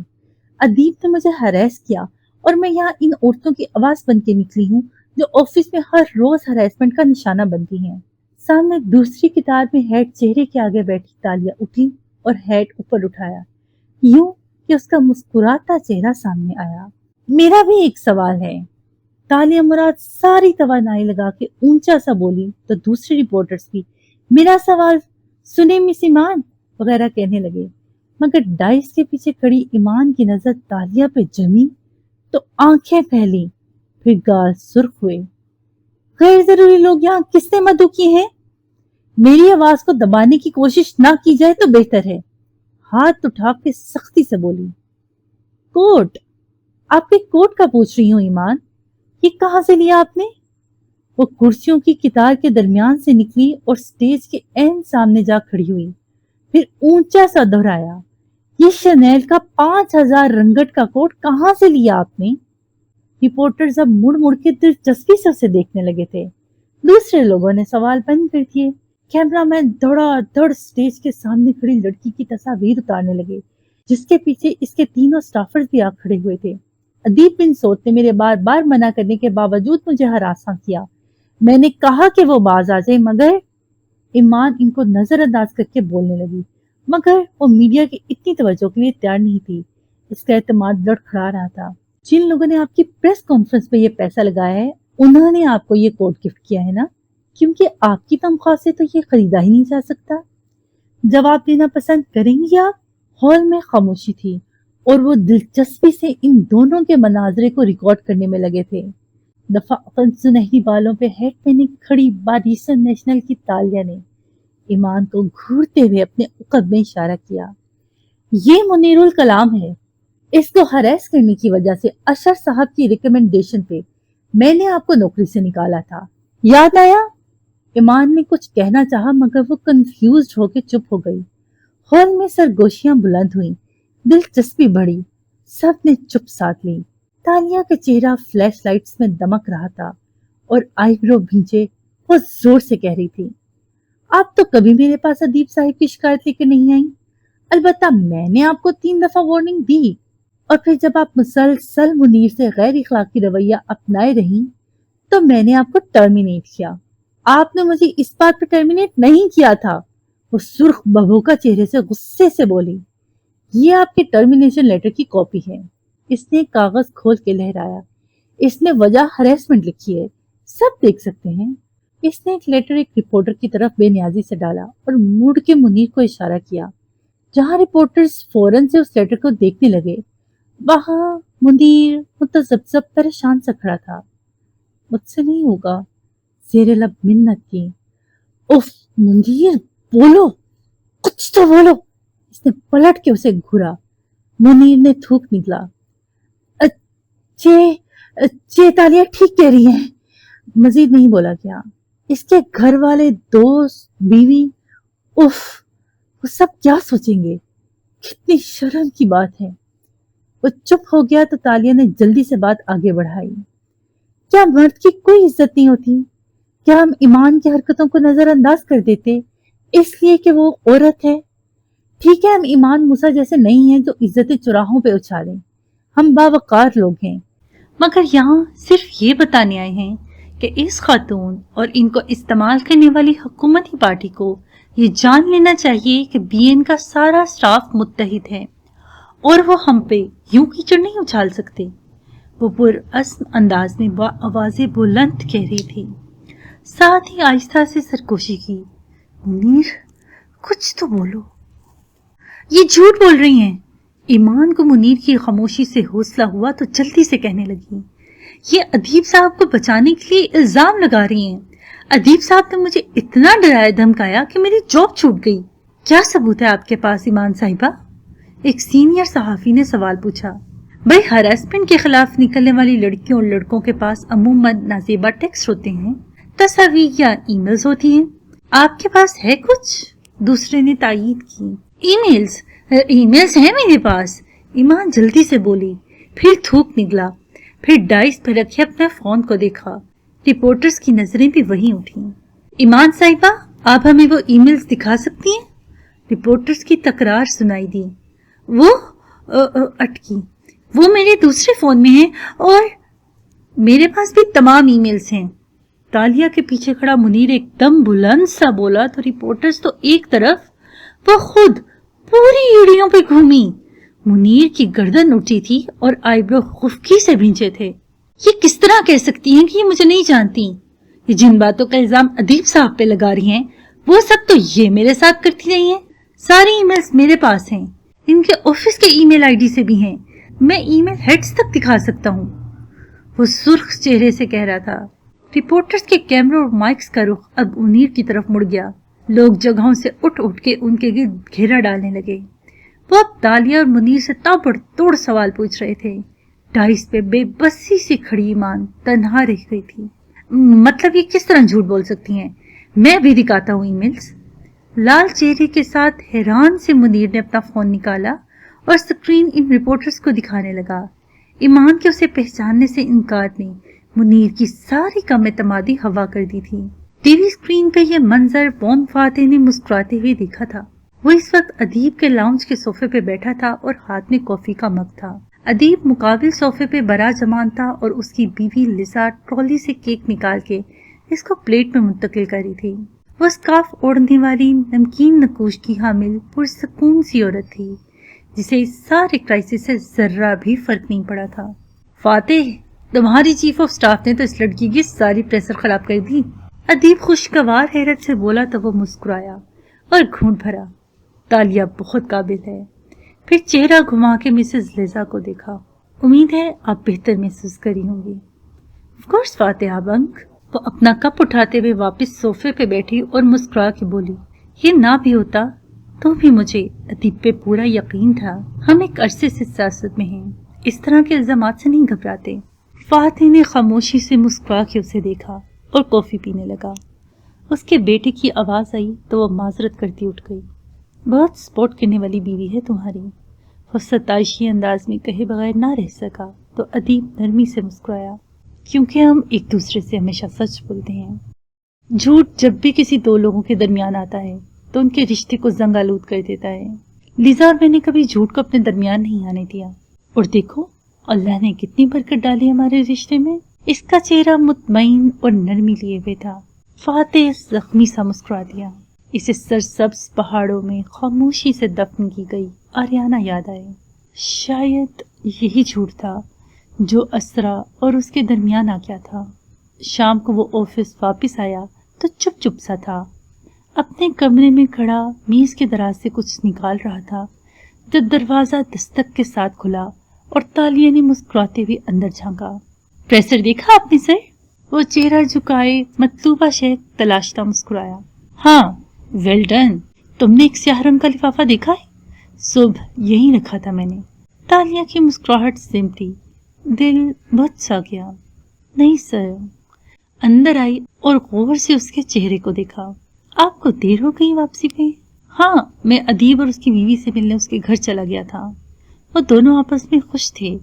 ادیب نے مجھے ہراس کیا और मैं यहाँ इन औरतों की आवाज बन के निकली हूँ जो ऑफिस में हर रोज हरासमेंट का निशाना बनती हैं। सामने दूसरी किताब में हेड चेहरे के आगे बैठी तालिया उठी और हेड ऊपर उठाया, यूं कि उसका मुस्कुराता चेहरा सामने आया। मेरा भी एक सवाल है। तालिया मुराद सारी तवानाई लगा के ऊंचा सा बोली तो दूसरे रिपोर्टर्स भी मेरा सवाल सुने मिस ईमान वगैरह कहने लगे, मगर डाइस के पीछे खड़ी ईमान की नजर तालिया पे जमी तो आंखें फैली, फिर गाल सुर्ख हुए। गैर जरूरी लोग यहाँ किसने मदद की है? मेरी आवाज को दबाने की कोशिश ना की जाए तो बेहतर है। हाथ उठा के सख्ती से बोली। कोट? आपके कोट का पूछ रही हूँ ईमान, ये कहाँ से लिया आपने? वो कुर्सियों की कितार के दरमियान से निकली और स्टेज के ऐन सामने जा खड़ी हुई, फिर ऊंचा सा दोहराया, ये शनेल का 5000 रंगट का कोट कहाँ से लिया आपने? रिपोर्टर्स अब मुड़ मुड़ के दिलचस्पी से उसे देखने लगे थे। दूसरे लोगों ने सवाल बंद कर दिए। कैमरामैन धड़ स्टेज के सामने खड़ी लड़की की तस्वीर उतारने लगे, जिसके पीछे इसके तीनों स्टाफर्स भी आ खड़े हुए थे। अदीब बिन सौद ने मेरे बार बार मना करने के बावजूद मुझे हरासा किया। मैंने कहा कि वो बाज आ जाए, मगर ईमान इनको नजरअंदाज करके बोलने लगी, मगर वो मीडिया की इतनी तवज्जो के लिए तैयार नहीं थी। इसका एतमाद लड़खड़ा रहा था। जिन लोगों ने आपकी प्रेस कॉन्फ्रेंस पे ये पैसा लगाया है, उन्होंने आपको ये कोट गिफ्ट किया है ना, क्योंकि आपकी तनख्वाह से तो ये खरीदा ही नहीं जा सकता। जवाब देना पसंद करेंगी आप? हॉल में खामोशी थी और वो दिलचस्पी से इन दोनों के मनाजरे को रिकॉर्ड करने में लगे थे। दफाकन सुनहरी बालों पे हेड पहने खड़ी बारिशन नेशनल की तालिया ने ईमान को घूरते हुए अपने उकब में इशारा किया। ये मुनीरुल कलाम है। इसको हरेस करने की वजह से अशर साहब की रिकमेंडेशन पे मैंने आपको नौकरी से निकाला था, याद आया? ईमान ने कुछ कहना चाहा, मगर वो कंफ्यूज होकर चुप हो गई। हॉल में सरगोशियां बुलंद हुई, दिलचस्पी बढ़ी, सब ने चुप साध ली। तालिया का चेहरा फ्लैश लाइट्स में दमक रहा था और आईब्रो भींचे वो जोर से कह रही थी, आप तो कभी मेरे पास अदीब साहिब की शिकायत लेकर नहीं आई। अलबत्ता मैंने आपको 3 दफा वार्निंग दी, और फिर जब आप मुसलसल मुनीर से गैर इखलाकी रवैया अपनाए रही तो मैंने आपको टर्मिनेट किया। आपने मुझे इस बात पर टर्मिनेट नहीं किया था। वो सुर्ख बबूका चेहरे से गुस्से से बोली, ये आपके टर्मिनेशन लेटर की कॉपी है। इसने कागज खोल के लहराया। इसने वजह हरेसमेंट लिखी है, सब देख सकते हैं। इसने एक लेटर एक रिपोर्टर की तरफ बेनियाजी से डाला और मुड़ के मुनीर को इशारा किया। जहां रिपोर्टर्स फौरन से उस लेटर को देखने लगे, वहां मुनीर मुतज़ब्ज़ब परेशान सा खड़ा था। मुझसे नहीं होगा, ज़ेरे लब मिन्नत की। उफ मुनीर, बोलो, कुछ तो बोलो। इसने पलट के उसे घूरा। मुनीर ने थूक निकला, चे तालिया ठीक कह रही है। मजीद नहीं बोला गया। इसके घर वाले, दोस्त, बीवी, उफ, वो सब क्या सोचेंगे? कितनी शर्म की बात है। वो चुप हो गया तो तालिया ने जल्दी से बात आगे बढ़ाई। क्या मर्द की कोई इज्जत नहीं होती? क्या हम ईमान की हरकतों को नजरअंदाज कर देते इसलिए कि वो औरत है? ठीक है, हम ईमान मूसा जैसे नहीं हैं जो इज्जतें चौराहों पे उछालें। हम बावकार लोग हैं, मगर यहाँ सिर्फ ये बताने आए हैं कि इस खातून और इनको इस्तेमाल करने वाली हुकूमती पार्टी को ये जान लेना चाहिए कि बीएन का सारा स्टाफ मुत्तहिद है और वो हम पे यूं कीचड़ नहीं उछाल सकते। वो पुरअज़्म अंदाज में आवाज़ें बुलंद कह रही थी, साथ ही आहिस्ता से सरकोशी की। मुनीर, कुछ तो बोलो। ये झूठ बोल रही हैं। ईमान को मुनीर की खामोशी से हौसला हुआ तो जल्दी से कहने लगी, ये अदीब साहब को बचाने के लिए इल्जाम लगा रही हैं। अदीब साहब ने मुझे इतना डराया धमकाया कि मेरी जॉब छूट गई। क्या सबूत है आपके पास ईमान साहिबा? एक सीनियर सहाफी ने सवाल पूछा। भाई, हरासमेंट के खिलाफ निकलने वाली लड़कियों और लड़कों के पास अमूमन नाजेबा टेक्स्ट होते हैं, तस्वीर या ईमेल्स होती हैं। आपके पास है कुछ? दूसरे ने तायीद की। ईमेल्स हैं मेरे पास, ईमान जल्दी से बोली। फिर थूक निकला, फिर डाइस पर रखे अपने फोन को देखा। रिपोर्टर्स की नजरें भी वहीं उठी। ईमान साहिबा, आप हमें वो ईमेल्स दिखा सकती हैं? रिपोर्टर्स की तकरार सुनाई दी। वो अटकी। वो मेरे दूसरे फोन में है और मेरे पास भी तमाम ईमेल्स हैं। तालिया के पीछे खड़ा मुनीर एकदम बुलंद सा बोला तो रिपोर्टर्स तो एक तरफ, वो खुद पूरी एड़ियों पे घूमी। मुनीर की गर्दन उठी थी और आईब्रो खुफकी से भींचे थे। ये किस तरह कह सकती हैं कि ये मुझे नहीं जानती? ये जिन बातों का इल्जाम अदीब साहब पे लगा रही हैं, वो सब तो ये मेरे साथ करती रही हैं। सारी ईमेल्स मेरे पास हैं, इनके ऑफिस के ईमेल आईडी से भी हैं। मैं ईमेल हेड्स तक दिखा सकता हूँ। वो सुर्ख चेहरे से कह रहा था। रिपोर्टर्स के कैमरे और माइक्स का रुख अब मुनीर की तरफ मुड़ गया। लोग जगहों से उठ उठ के उनके गिर्द घेरा डालने लगे। वो अब तालिया और मुनीर से ताबड़तोड़ सवाल पूछ रहे थे। डाइस पे बेबसी से खड़ी ईमान तन्हा रह गई थी। मतलब ये किस तरह झूठ बोल सकती हैं? मैं भी दिखाता हूँ ईमेल्स। लाल चेहरे के साथ हैरान से मुनीर ने अपना फोन निकाला और स्क्रीन इन रिपोर्टर्स को दिखाने लगा। ईमान के उसे पहचानने से इनकार ने मुनीर की सारी कम एतमादी हवा कर दी थी। टीवी स्क्रीन पे यह मंजर बॉन फातेह ने मुस्कुराते हुए देखा था। वो इस वक्त अदीब के लाउंज के सोफे पे बैठा था और हाथ में कॉफी का मग था। अदीब मुकाबिल सोफे पे बरा जमान था और उसकी बीवी लिसा ट्रॉली से केक निकाल के इसको प्लेट में मुंतकिल करी थी। वो स्कार्फ ओढ़ने वाली नमकीन नकूश की हामिल पुरसकून सी औरत थी, जिसे इस सारे क्राइसिस से जर्रा भी फर्क नहीं पड़ा था। फातेह, तुम्हारी चीफ ऑफ स्टाफ ने तो इस लड़की की सारी प्रेशर खराब कर दी। अदीब खुशगवार हैरत से बोला तो वो मुस्कुराया और घूंट भरा। तालिया बहुत काबिल है। फिर चेहरा घुमा के मिसेस लिजा को देखा। उम्मीद है आप बेहतर महसूस करी होंगी। Of course Fatiha bunk. वो अपना कप उठाते हुए वापस सोफे पे बैठी और मुस्कुरा के बोली, ये ना भी होता तो भी मुझे अदीब पे पूरा यकीन था। हम एक अरसे से सियासत में हैं, इस तरह के इल्जामात से नहीं घबराते। फातिह ने खामोशी से मुस्कुरा के उसे देखा और कॉफी पीने लगा। उसके बेटे की आवाज आई तो वो माजरत करती उठ गई। बहुत सपोर्ट करने वाली बीवी है तुम्हारी। वो सताइशी अंदाज में कहे बगैर ना रह सका तो अदीब नरमी से मुस्कुराया, क्योंकि हम एक दूसरे से हमेशा सच बोलते हैं। झूठ जब भी किसी दो लोगों के दरमियान आता है तो उनके रिश्ते को जंग आलूद कर देता है। लिजा और मैंने कभी झूठ को अपने दरमियान नहीं आने दिया, और देखो अल्लाह ने कितनी बरकत डाली हमारे रिश्ते में। इसका चेहरा मुतमईन और नरमी लिए हुए था। फातिह जख्मी सा मुस्कुरा दिया। इसे सरसब्ज पहाड़ों में खामोशी से दफन की गई आरियाना याद आए। शायद यही झूठ था जो असरा और उसके दरमियान आ गया था। शाम को वो ऑफिस वापस आया तो चुप चुप सा था। अपने कमरे में खड़ा मेज के दराज से कुछ निकाल रहा था जब दरवाजा दस्तक के साथ खुला और तालिया ने मुस्कुराते हुए अंदर झांका। प्रेसर देखा आपने सर? वो चेहरा झुकाए मतलूबा शय तलाशता मुस्कुराया। हाँ, वेल डन। तुमने एक स्याह रंग का लिफाफा देखा है? सुबह यहीं रखा था मैंने। तालिया की मुस्कुराहट सिमटी, दिल बहुत सा गया। नहीं सर। अंदर आई और गौर से उसके चेहरे को देखा। आपको देर हो गई वापसी पे? हाँ, मैं अदीब और उसकी बीवी से मिलने उसके घर चला गया था। वो दोनों आपस में खुश थे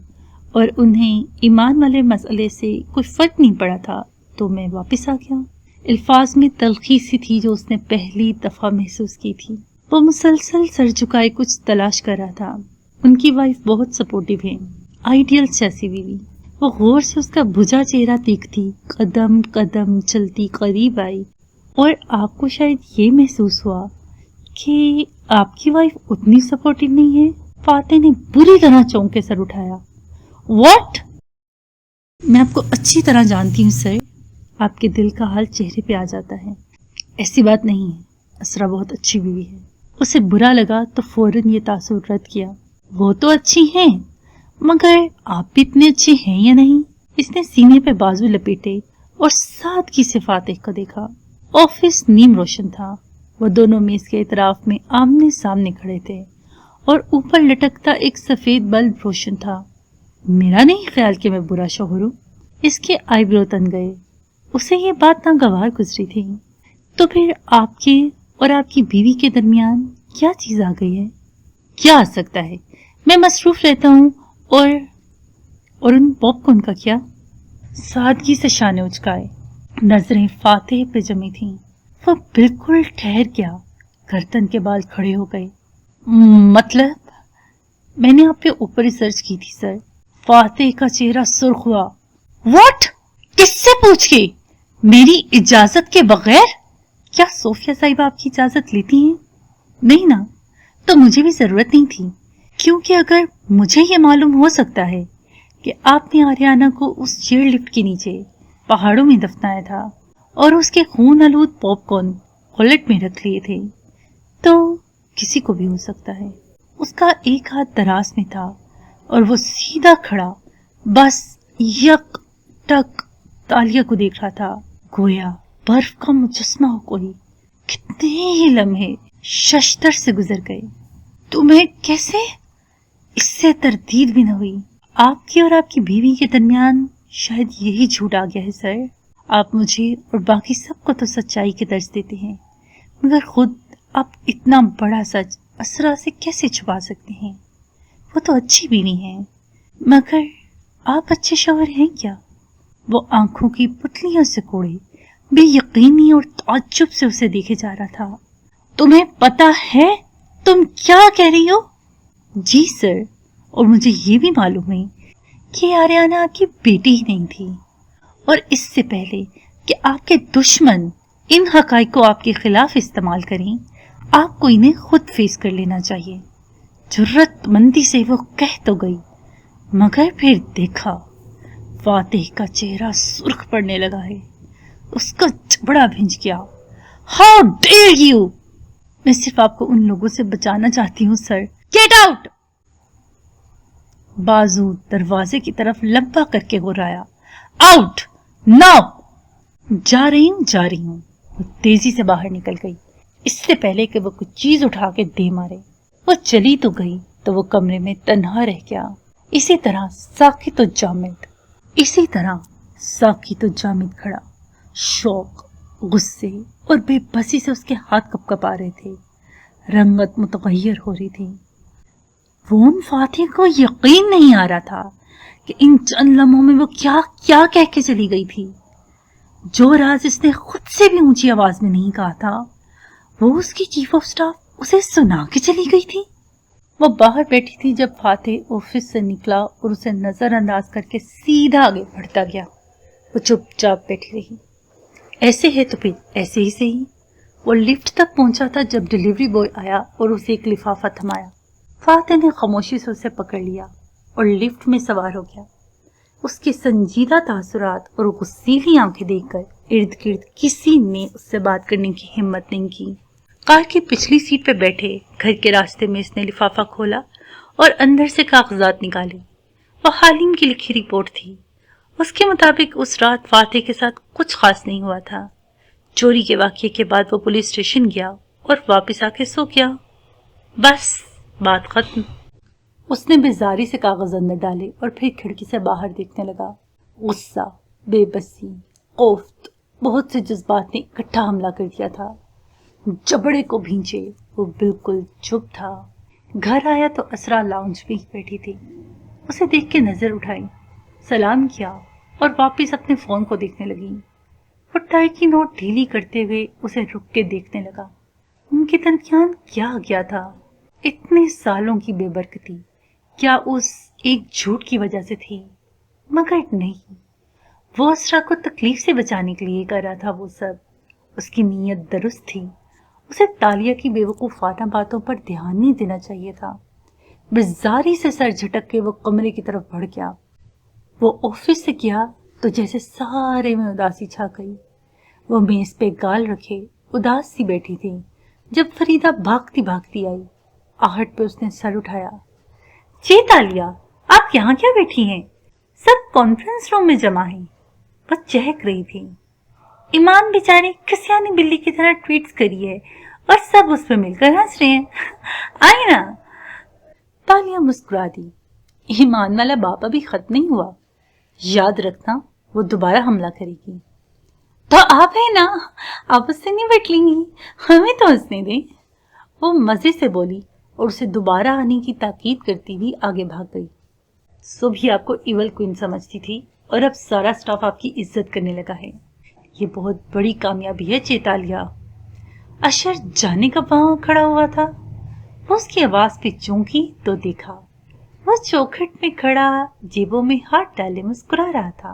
और उन्हें ईमान वाले मसले से कोई फर्क नहीं पड़ा था, तो मैं वापस आ गया। अल्फाज में तलखी सी थी जो उसने पहली दफा महसूस की थी। वो मुसलसल सर झुकाए कुछ तलाश कर रहा था। उनकी वाइफ बहुत सपोर्टिव है, आइडियल जैसी बीवी। वो गौर से उसका भुजा चेहरा देखती, कदम कदम चलती करीब आई और आपको शायद ये महसूस हुआ कि आपकी वाइफ उतनी सपोर्टिव नहीं है। फातिह ने बुरी तरह चौंक के सर उठाया। व्हाट? मैं आपको अच्छी तरह जानती हूँ सर। आपके दिल का हाल चेहरे पे आ जाता है। ऐसी बात नहीं है, असरा बहुत अच्छी बीवी है। उसे बुरा लगा तो फौरन ये तासुर रद्द किया। वो तो अच्छी हैं, मगर आप भी इतने अच्छे हैं या नहीं? इसने सीने पे बाजू लपेटे और सादगी से फातिह को देखा। ऑफिस नीम रोशन था। वो दोनों मेज के इतराफ में आमने सामने खड़े थे और ऊपर लटकता एक सफेद बल्ब रोशन था। मेरा नहीं ख्याल कि मैं बुरा शौहर हूँ। इसके आईब्रो तन गए। उसे ये बात नागवार गुजरी थी। तो फिर आपके और आपकी बीवी के दरमियान क्या चीज आ गई है? क्या आ सकता है? मैं मसरूफ रहता हूँ और उन पॉपकॉर्न का क्या? सादगी से शाने उचकाए, नजरें फातिह पे जमी थीं। वो बिल्कुल ठहर गया, गर्दन के बाल खड़े हो गए। मतलब मैंने आप पे ऊपर रिसर्च की थी सर। फातिह का चेहरा सुर्ख हुआ। व्हाट? किससे पूछ के? मेरी इजाजत के बगैर? क्या सोफिया साहिबा आपकी इजाजत लेती हैं? नहीं ना, तो मुझे भी जरूरत नहीं थी, क्योंकि अगर मुझे ये मालूम हो सकता है कि आपने आर्याना को उस चेयर लिफ्ट के नीचे पहाड़ों में दफनाया था और उसके खून आलूद पॉपकॉर्न वॉलेट में रख लिए थे, तो किसी को भी हो सकता है। उसका एक हाथ दराज में था और वो सीधा खड़ा बस यक टक तालिया को देख रहा था, गोया बर्फ का मुजस्मा हो कोई। कितने ही लम्हे शशतर से गुजर गए। तुम्हें कैसे? इससे तरदीद भी न हुई। आपकी और आपकी बीवी के दरमियान शायद यही झूठ आ गया है सर। आप मुझे और बाकी सबको तो सच्चाई के दर्ज देते हैं, मगर खुद आप इतना बड़ा सच असरा से कैसे छुपा सकते हैं? वो तो अच्छी बीवी है, मगर आप अच्छे शौहर हैं क्या? वो आंखों की पुतलियों से कोड़े बेयकीनी और ताज्जुब से उसे देखे जा रहा था। तुम्हें पता है तुम क्या कह रही हो? जी सर, और मुझे ये भी मालूम है कि आर्याना आपकी बेटी ही नहीं थी, और इससे पहले कि आपके दुश्मन इन हकाइक को आपके खिलाफ इस्तेमाल करें, आपको इन्हें खुद फेस कर लेना चाहिए। जुर्रतमंदी से वो कह तो गई, मगर फिर देखा फातिह का चेहरा सुर्ख पड़ने लगा है। उसका जबड़ा भिंच गया। How dare you! मैं सिर्फ आपको उन लोगों से बचाना चाहती हूँ सर। Get out! बाजू दरवाजे की तरफ लंबा करके गुर्राया। Out now! जा रही हूँ। वो तेजी से बाहर निकल गई, इससे पहले कि वो कुछ चीज उठा के दे मारे। वो चली तो गई तो वो कमरे में तन्हा रह गया। इसी तरह साकी तो जामिद खड़ा, शौक, गुस्से और बेबसी से उसके हाथ कपकपा रहे थे। रंगत मुतगय्यर हो रही थी। वो उन फातिह को यकीन नहीं आ रहा था कि इन चंद लम्हों में वो क्या क्या कह के चली गई थी। जो राज इसने खुद से भी ऊंची आवाज में नहीं कहा था, वो उसकी चीफ ऑफ स्टाफ उसे सुना के चली गई थी। वो बाहर बैठी थी जब फातिह ऑफिस से निकला और उसे नजरअंदाज करके सीधा आगे बढ़ता गया। वो चुपचाप बैठी रही। ऐसे है तो फिर ऐसे ही सही। वो लिफ्ट तक पहुंचा था जब डिलीवरी बॉय आया और उसे एक लिफाफा थमाया। फातिह ने खामोशी से उसे पकड़ लिया और लिफ्ट में सवार हो गया। उसके संजीदा तासुरात और गुस्सीली आंखें देखकर इर्द गिर्द किसी ने उससे बात करने की हिम्मत नहीं की। कार की पिछली सीट पर बैठे घर के रास्ते में इसने लिफाफा खोला और अंदर से कागजात निकाले। वह हालिम की लिखी रिपोर्ट थी। उसके मुताबिक उस रात फातिह के साथ कुछ खास नहीं हुआ था। चोरी के वाकये के बाद वो पुलिस स्टेशन गया और वापस आके सो गया। बस बात खत्म। उसने बेजारी से कागज अंदर डाले और फिर खिड़की से बाहर देखने लगा। गुस्सा, बेबसी, कोफ्त, बहुत से जज्बात ने इकट्ठा हमला कर दिया था। जबड़े को भींचे, वो बिल्कुल चुप था। घर आया तो असरा लाउंज में ही बैठी थी। उसे देख के नजर उठाई, सलाम किया और वापस अपने फोन को देखने लगी। वो टाई की नोट ढीली करते हुए उसे रुक के देखने लगा। उनके दरमियान क्या आ गया था? इतने सालों की बेबरकती क्या उस एक झूठ की वजह से थी? मगर नहीं, वो असरा को तकलीफ से बचाने के लिए कर रहा था। वो सब उसकी नीयत दुरुस्त थी। उसे तालिया की बेवकूफाना बातों पर ध्यान नहीं देना चाहिए था। बेजारी से सर झटक के वो कमरे की तरफ बढ़ गया। वो ऑफिस से गया तो जैसे सारे में उदासी छा गई। वो मेज पे गाल रखे उदास सी बैठी थी जब फरीदा भागती भागती आई। आहट पे उसने सर उठाया। जी तालिया, आप यहाँ क्या बैठी हैं? सब कॉन्फ्रेंस रूम में जमा हैं। वो चहक रही थी। ईमान बेचारी खसियानी बिल्ली की तरह ट्वीट्स करी है और सब उस पर मिलकर हंस रहे हैं। आई ना। तालिया मुस्कुरा दी। ईमान वाला बाप अभी खत्म नहीं हुआ, याद रखना वो दोबारा हमला करेगी। तो आप है ना, आप उससे नहीं बट लेंगी, हमें तो हंसने दें। वो मजे से बोली और उसे दोबारा आने की ताकीद करती हुई आगे भाग गई। सुबह आपको इवल क्वीन समझती थी और अब सारा स्टाफ आपकी इज्जत करने लगा है। ये बहुत बड़ी कामयाबी है चेतालिया। अशर जाने का वहां खड़ा हुआ था। वो उसकी आवाज पे चौंकी तो देखा वो चौखट में खड़ा जेबों में हाथ डाले मुस्कुरा रहा था।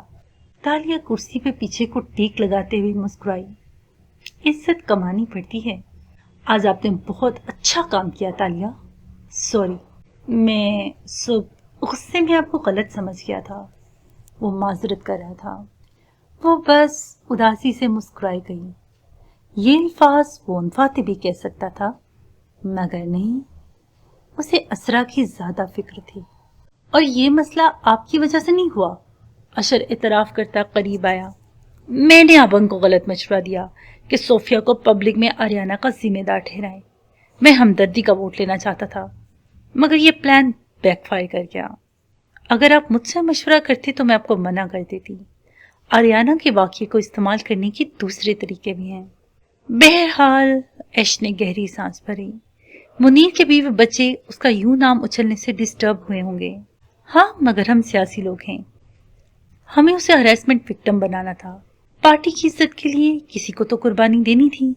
तालिया कुर्सी पे पीछे को टेक लगाते हुए मुस्कुराई। इज्जत कमानी पड़ती है। आज आपने बहुत अच्छा काम किया तालिया। सॉरी, मैं गुस्से में आपको गलत समझ गया था। वो माजरत कर रहा था। वो बस उदासी से मुस्कुराई गई। ये अल्फाज वो फाते भी कह सकता था, मगर नहीं, उसे असरा की ज्यादा फिक्र थी। और ये मसला आपकी वजह से नहीं हुआ। अशर इतराफ करता करीब आया। मैंने अबंग को गलत मशवरा दिया कि सोफिया को पब्लिक में आर्याना का जिम्मेदार ठहराएं। मैं हमदर्दी का वोट लेना चाहता था, मगर ये प्लान बैकफायर कर गया। अगर आप मुझसे मशवरा करते तो मैं आपको मना कर देती। आर्याना के वाक़ये को इस्तेमाल करने के दूसरे तरीके भी हैं। बहरहाल, ऐश ने गहरी सांस भरी। मुनीर के बीवी बच्चे उसका यूं नाम उछलने से डिस्टर्ब हुए होंगे। हाँ, मगर हम सियासी लोग हैं। हमें उसे हरेसमेंट विक्टिम बनाना था। पार्टी की इज्जत के लिए किसी को तो कुर्बानी देनी थी।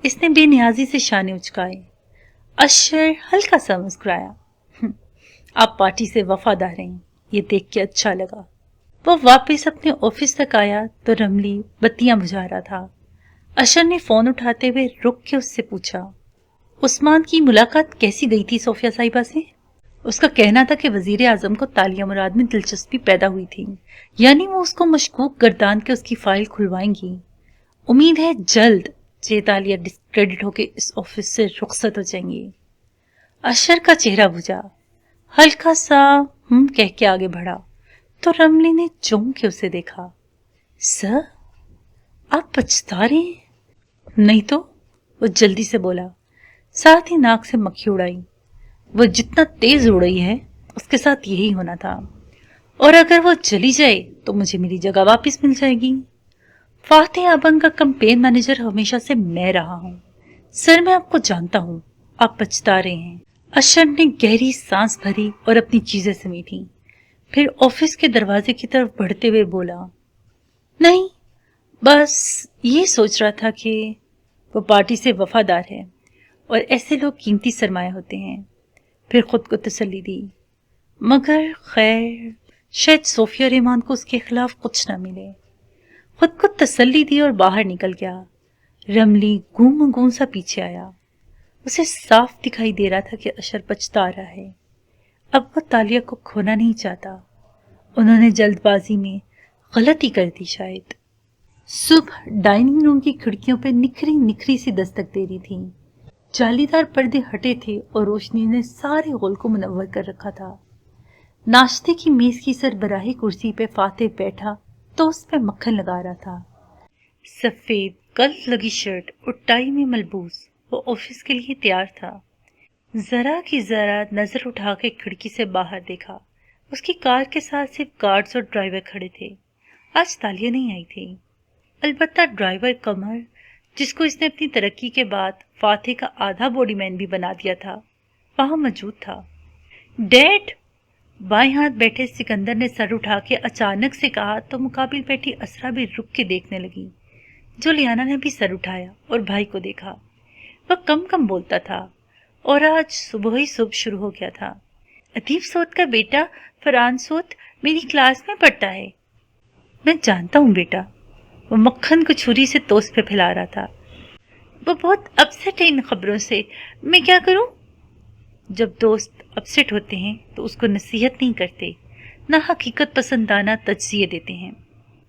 इसने बेनियाजी से शाने उचकाए। अशर हल्का सा मुस्कुराया। आप पार्टी से वफादार हैं, ये देख के अच्छा लगा। वो वापस अपने ऑफिस तक आया तो रमली बत्तियां बुझा रहा था। अशर ने फोन उठाते हुए रुक के उससे पूछा, उस्मान की मुलाकात कैसी गई थी सोफिया साहिबा से? उसका कहना था कि वजीर आजम को तालिया मुराद में दिलचस्पी पैदा हुई थी, यानी वो उसको मशकूक गर्दान के उसकी फाइल खुलवाएंगी। उम्मीद है जल्द तालिया डिस्क्रेडिट होकर इस ऑफिस से रुखसत हो जाएंगी। अशर का चेहरा बुझा, हल्का सा कह के आगे बढ़ा तो रमली ने चौंक के उसे देखा। सर, आप पछता रहे हैं? नहीं तो, वो जल्दी से बोला, साथ ही नाक से मक्खी उड़ाई। वो जितना तेज उड़ है उसके साथ यही होना था, और अगर वो चली जाए तो मुझे मेरी जगह वापस मिल जाएगी। फातिह अबंग का कैंपेन मैनेजर हमेशा से मैं रहा हूं। सर, मैं आपको जानता हूं, आप पछता रहे हैं। अशर ने गहरी सांस भरी और अपनी चीजें समेटी। फिर ऑफिस के दरवाजे की तरफ बढ़ते हुए बोला, नहीं, बस ये सोच रहा था कि वो पार्टी से वफादार है और ऐसे लोग कीमती सरमाया होते हैं। फिर खुद को तसल्ली दी, मगर खैर, शायद सोफिया रहमान को उसके खिलाफ कुछ न मिले। खुद को तसल्ली दी और बाहर निकल गया। रमली गूम गूम सा पीछे आया। उसे साफ दिखाई दे रहा था कि अशर पछता रहा है। अब वो तालिया को खोना नहीं चाहता। उन्होंने जल्दबाजी में गलती कर दी शायद। सुबह डाइनिंग रूम की खिड़कियों पे निखरी निखरी सी दस्तक दे रही थी। जालीदार पर्दे हटे थे और रोशनी ने सारे हॉल को मुनव्वर कर रखा था। नाश्ते की मेज की सरबराही कुर्सी पे फातिह बैठा तो उस पे मक्खन लगा रहा था। सफेद गल्फ लगी शर्ट और टाई में मलबूस वो ऑफिस के लिए तैयार था। जरा की जरा नजर उठा के खिड़की से बाहर देखा। उसकी कार के साथ सिर्फ गार्ड्स और ड्राइवर खड़े थे। आज तालिया नहीं आई थी। अलबत्ता ड्राइवर कमर, जिसको इसने अपनी तरक्की के बाद फातिह का आधा बॉडीमैन भी बना दिया था, वहां मौजूद था। डैड! बाएं हाथ बैठे सिकंदर ने सर उठा के अचानक से कहा तो मुकाबिल बैठी असरा भी रुक के देखने लगी। जुलियाना ने भी सर उठाया और भाई को देखा। वह कम कम बोलता था और आज सुबह ही सुबह शुरू हो गया था। अदीब सोत का बेटा फरहान सोत मेरी क्लास में पढ़ता है। मैं जानता हूँ बेटा। वो मक्खन को छुरी से टोस्ट पे फैला रहा था। वो बहुत अपसेट है इन खबरों से। मैं क्या करूं? जब दोस्त अपसेट होते हैं तो उसको नसीहत नहीं करते, ना हकीकत पसंदाना तज्जिए देते हैं।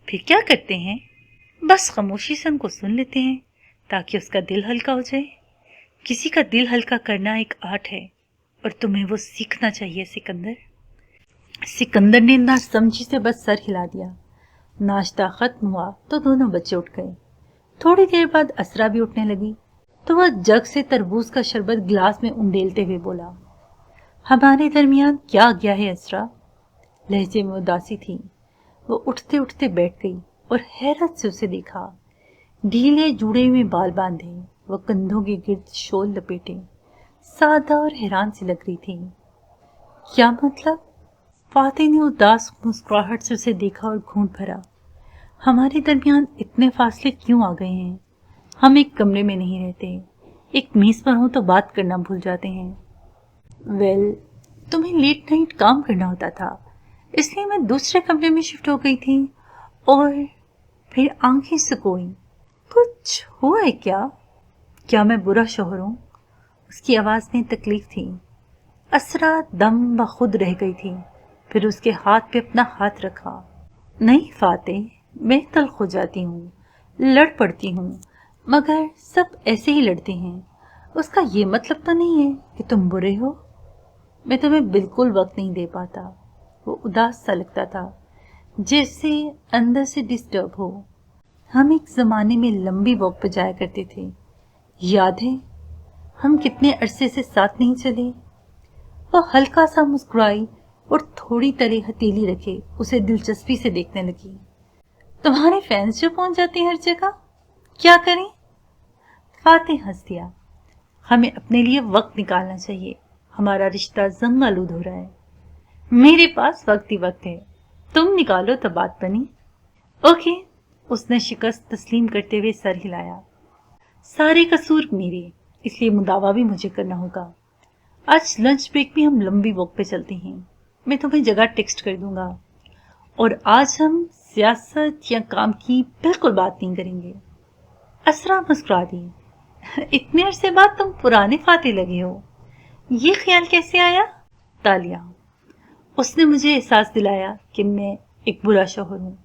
फिर क्या करते हैं? बस खामोशी से उनको सुन लेते हैं ताकि उसका दिल हल्का हो जाए। किसी का दिल हल्का करना एक आर्ट है और तुम्हें वो सीखना चाहिए सिकंदर। सिकंदर ने नासमझी से बस सर हिला दिया। नाश्ता खत्म हुआ तो दोनों बच्चे उठ गए। थोड़ी देर बाद असरा भी उठने लगी तो वह जग से तरबूज का शरबत गिलास में उंडेलते हुए बोला, हमारे दरमियान क्या गया है असरा? लहजे में उदासी थी। वो उठते उठते बैठ गई और हैरत से उसे देखा। ढीले जुड़े हुए बाल बांधे, वो कंधों के गिर्द शोल लपेटे, सादा और हैरान सी लग रही थी। क्या मतलब? फातिह ने उदास मुस्कुराहट से उसे देखा और घूंट भरा। हमारे दरमियान इतने फासले क्यों आ गए हैं? हम एक कमरे में नहीं रहते, एक मेज पर हो तो बात करना भूल जाते हैं। वेल, तुम्हें लेट नाइट काम करना होता था, इसलिए मैं दूसरे कमरे में शिफ्ट हो गई थी और फिर आंखें सुकोई। कुछ हुआ है क्या? क्या मैं बुरा शौहर हूँ? उसकी आवाज़ में तकलीफ थी। असरा दम बखुद रह गई थी, फिर उसके हाथ पे अपना हाथ रखा। नहीं फाते, मैं तल्ख हो जाती हूँ, लड़ पड़ती हूँ, मगर सब ऐसे ही लड़ते हैं। उसका ये मतलब तो नहीं है कि तुम बुरे हो। मैं तुम्हें बिल्कुल वक्त नहीं दे पाता। वो उदास सा लगता था, जैसे अंदर से डिस्टर्ब हो। हम एक ज़माने में लंबी वॉक पे जाया करते थे, याद है? हम कितने अरसे से साथ नहीं चले। वो हल्का सा मुस्कुराई और थोड़ी तरह हथेली रखे उसे दिलचस्पी से देखने लगी। तुम्हारे फैंस जो पहुंच जाते हैं हर जगह, क्या करें? फातिह हंस दिया। हमें अपने लिए वक्त निकालना चाहिए, हमारा रिश्ता जंग आलूद हो रहा है। मेरे पास वक्त ही वक्त है, तुम निकालो तो बात बनी। ओके, उसने शिकस्त तस्लीम करते हुए सर हिलाया। सारे कसूर मेरे, इसलिए मुदावा भी मुझे करना होगा। आज लंच ब्रेक में हम लंबी वॉक पे चलते हैं, मैं तुम्हें जगह टेक्स्ट कर दूंगा। और आज हम सियासत या काम की बिल्कुल बात नहीं करेंगे। असरा मुस्कुरा दी। इतने अरसे बाद तुम पुराने फाते लगे हो, ये ख्याल कैसे आया? तालिया। उसने मुझे एहसास दिलाया कि मैं एक बुरा शौहर हूँ।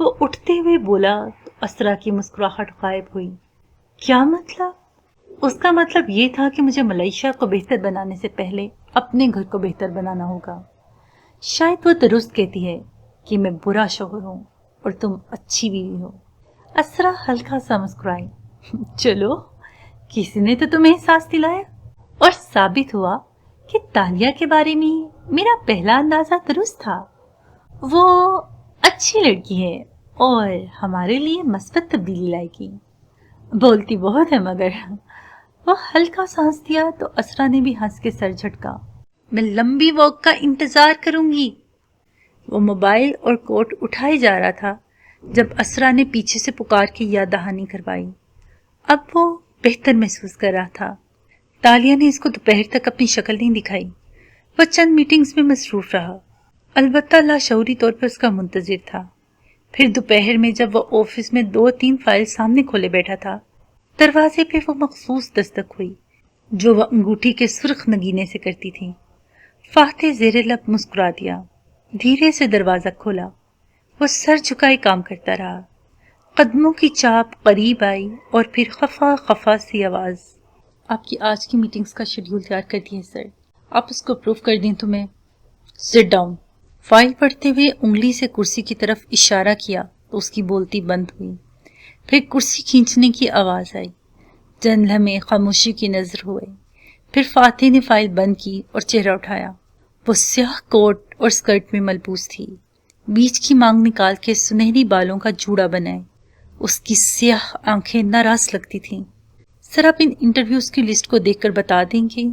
वो उठते हुए बोला तो असरा की मुस्कुराहट गायब हुई। क्या मतलब? उसका मतलब ये था कि मुझे मलेशिया को बेहतर बनाने से पहले अपने घर को बेहतर बनाना होगा। शायद वो दुरुस्त कहती है कि मैं बुरा शौहर हूँ और तुम अच्छी बीवी हो। असरा हल्का सा मुस्कुराई। चलो, किसी ने तो तुम्हें एहसास दिलाया और साबित हुआ कि तालिया के बारे में मेरा पहला अंदाजा दुरुस्त था। वो अच्छी लड़की है और हमारे लिए मस्बत तब्दीली लाएगी। बोलती बहुत है मगर। वो हल्का सांस दिया तो असरा ने भी हंस के सर झटका। मैं लंबी वॉक का इंतजार करूंगी। वो मोबाइल और कोट उठाए जा रहा था जब असरा ने पीछे से पुकार के याद दहानी करवाई। अब वो बेहतर महसूस कर रहा था। तालिया ने इसको दोपहर तक अपनी शक्ल नहीं दिखाई। वह चंद मीटिंग्स में मसरूफ रहा, अलबत्ता लाशऊरी तौर पर उसका मुंतजिर था। फिर दोपहर में जब वह ऑफिस में 2-3 फाइल सामने खोले बैठा था, दरवाजे पे वो मखसूस दस्तक हुई जो वह अंगूठी के सुर्ख नगीने से करती थी। फाते ज़ेरे लब मुस्कुरा दिया। धीरे से दरवाजा खोला। वो सर झुकाए काम करता रहा। कदमों की चाप करीब आई और फिर खफा खफा सी आवाज। आपकी आज की मीटिंग्स का शेड्यूल तैयार कर दिया है सर, आप उसको अप्रूव कर दें तो मैं। Sit down. फाइल पढ़ते हुए उंगली से कुर्सी की तरफ इशारा किया तो उसकी बोलती बंद हुई। फिर कुर्सी खींचने की आवाज आई। चंद लम्हे खामोशी की नजर हुए। फिर फातिह ने फाइल बंद की और चेहरा उठाया। वो स्याह कोट और स्कर्ट में मलबूस थी, बीच की मांग निकाल के सुनहरी बालों का जूड़ा बनाए। उसकी स्याह आंखें नाराज लगती थीं। सर, आप इन इंटरव्यूज की लिस्ट को देखकर बता देंगे?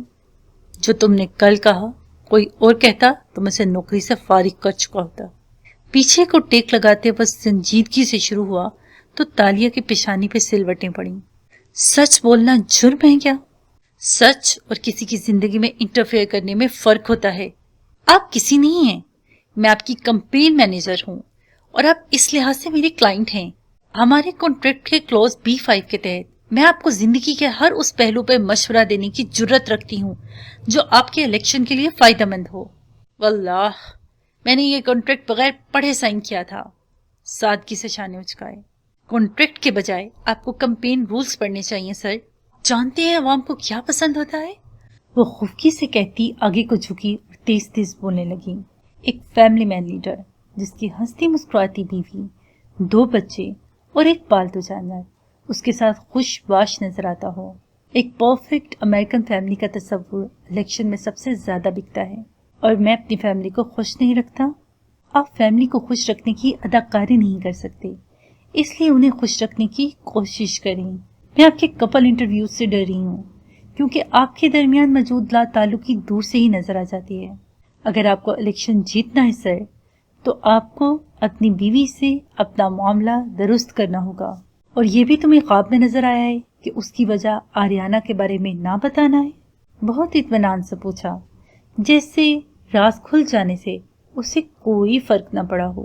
जो तुमने कल कहा, कोई और कहता तो मैं उसे नौकरी से फारिग कर चुका होता। पीछे को टेक लगाते वह संजीदगी से शुरू हुआ तो तालिया की पेशानी पे सिलवटें पड़ी। सच बोलना जुर्म है क्या? सच और किसी की जिंदगी में इंटरफेयर करने में फर्क होता है। आप किसी नहीं हैं, मैं आपकी कंपेन मैनेजर हूं और आप इस लिहाज से मेरे क्लाइंट हैं। हमारे कॉन्ट्रैक्ट के क्लॉज B5 के तहत मैं आपको जिंदगी के हर उस पहलू पर मशवरा देने की जुर्रत रखती हूँ जो आपके इलेक्शन के लिए फायदेमंद हो। वल्लाह, मैंने ये कॉन्ट्रैक्ट बगैर पढ़े साइन किया था। सादगी से शाने उचकाए। कॉन्ट्रैक्ट के बजाय आपको कैंपेन रूल्स पढ़ने चाहिए सर। जानते हैं अवाम को क्या पसंद होता है? वो खुफकी से कहती आगे को झुकी और तेज तेज बोलने लगी। एक फैमिली मैन लीडर जिसकी हंसती मुस्कुराती बीवी, 2 बच्चे और एक पालतू जानवर उसके साथ खुशबाश नजर आता हो। एक परफेक्ट अमेरिकन फैमिली का तस्वुर इलेक्शन में सबसे ज्यादा बिकता है और मैं अपनी फैमिली को खुश नहीं रखता। आप फैमिली को खुश रखने की अदाकारी नहीं कर सकते, इसलिए उन्हें खुश रखने की कोशिश करें। मैं आपके कपल इंटरव्यू से डर रही हूँ क्योंकि आपके दरमियान मौजूद ला ताल्लुकी दूर से ही नजर आ जाती है। अगर आपको इलेक्शन जीतना है सर, तो आपको अपनी बीवी से अपना मामला दुरुस्त करना होगा। और ये भी तुम्हें ख्वाब में नजर आया है कि उसकी वजह आर्याना के बारे में ना बताना है? बहुत इत्मीनान से पूछा, जैसे राज खुल जाने से उसे कोई फर्क न पड़ा हो।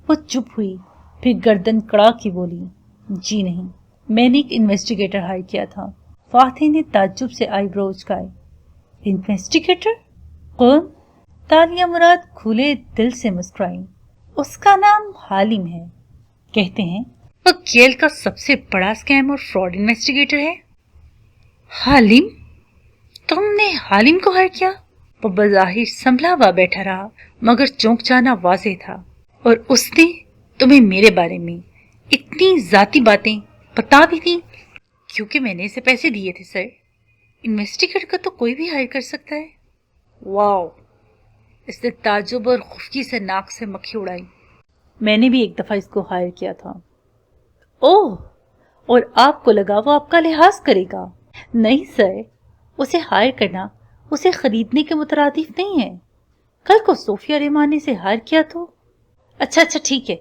वो चुप हुई, फिर गर्दन कड़ा की बोली, जी नहीं, मैंने एक इन्वेस्टिगेटर हायर किया था। फातिह ने ताज्जुब से आईब्रो उचकाए। इन्वेस्टिगेटर? कौन? तालिया मुराद खुले दिल से मुस्कुराई। उसका नाम हालिम है। कहते हैं वो केल का सबसे बड़ा स्कैम और फ्रॉड इन्वेस्टिगेटर है। हालिम? तुमने हालिम को हायर किया? वो बज़ाहिर संभला हुआ बैठा रहा, मगर चौंक जाना वाज़ेह था। और उसने तुम्हें मेरे बारे में इतनी ज़ाती बातें बता भी दी? क्योंकि मैंने इसे पैसे दिए थे सर। इन्वेस्टिगेटर का तो कोई भी हायर कर सकता है। वाओ! इसने ताज्जुब और खुफकी से नाक से मक्खी उड़ाई। मैंने भी एक दफ़ा इसको हायर किया था। ओह! और आपको लगा वो आपका लिहाज करेगा? नहीं सर, उसे हायर करना उसे खरीदने के मुतरादिफ नहीं है। कल को सोफिया रहमान ने इसे हायर किया तो? अच्छा ठीक है।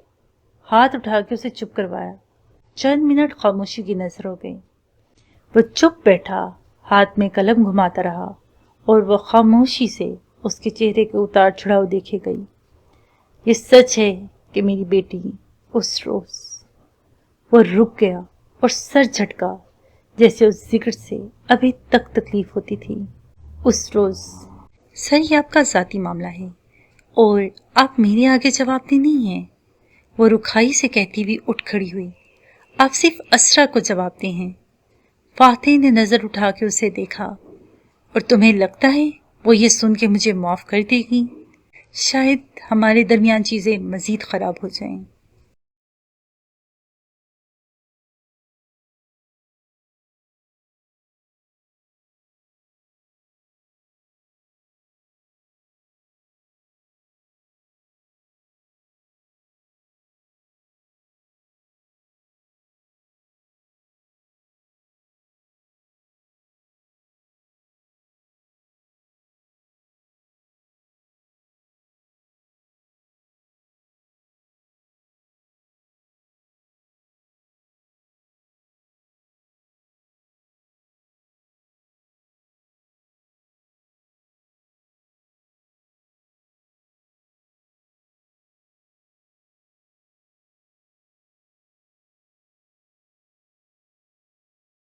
हाथ उठा के उसे चुप करवाया। चंद मिनट खामोशी की नजर हो गई। वो चुप बैठा, हाथ में कलम घुमाता रहा और वो खामोशी से उसके चेहरे के उतार चढ़ाव देखे गई। ये सच है कि मेरी बेटी उस रोज। वो रुक गया और सर झटका, जैसे उस जिक्र से अभी तक तकलीफ होती थी। उस रोज। सर, ये आपका ज़ाती मामला है और आप मेरे आगे जवाबदेह नहीं हैं। वो रुखाई से कहती हुई उठ खड़ी हुई। आप सिर्फ असरा को जवाबदेह हैं। फातिह ने नजर उठा के उसे देखा। और तुम्हें लगता है वो ये सुन के मुझे माफ कर देगी? शायद हमारे दरमियान चीजें मजीद खराब हो जाएं।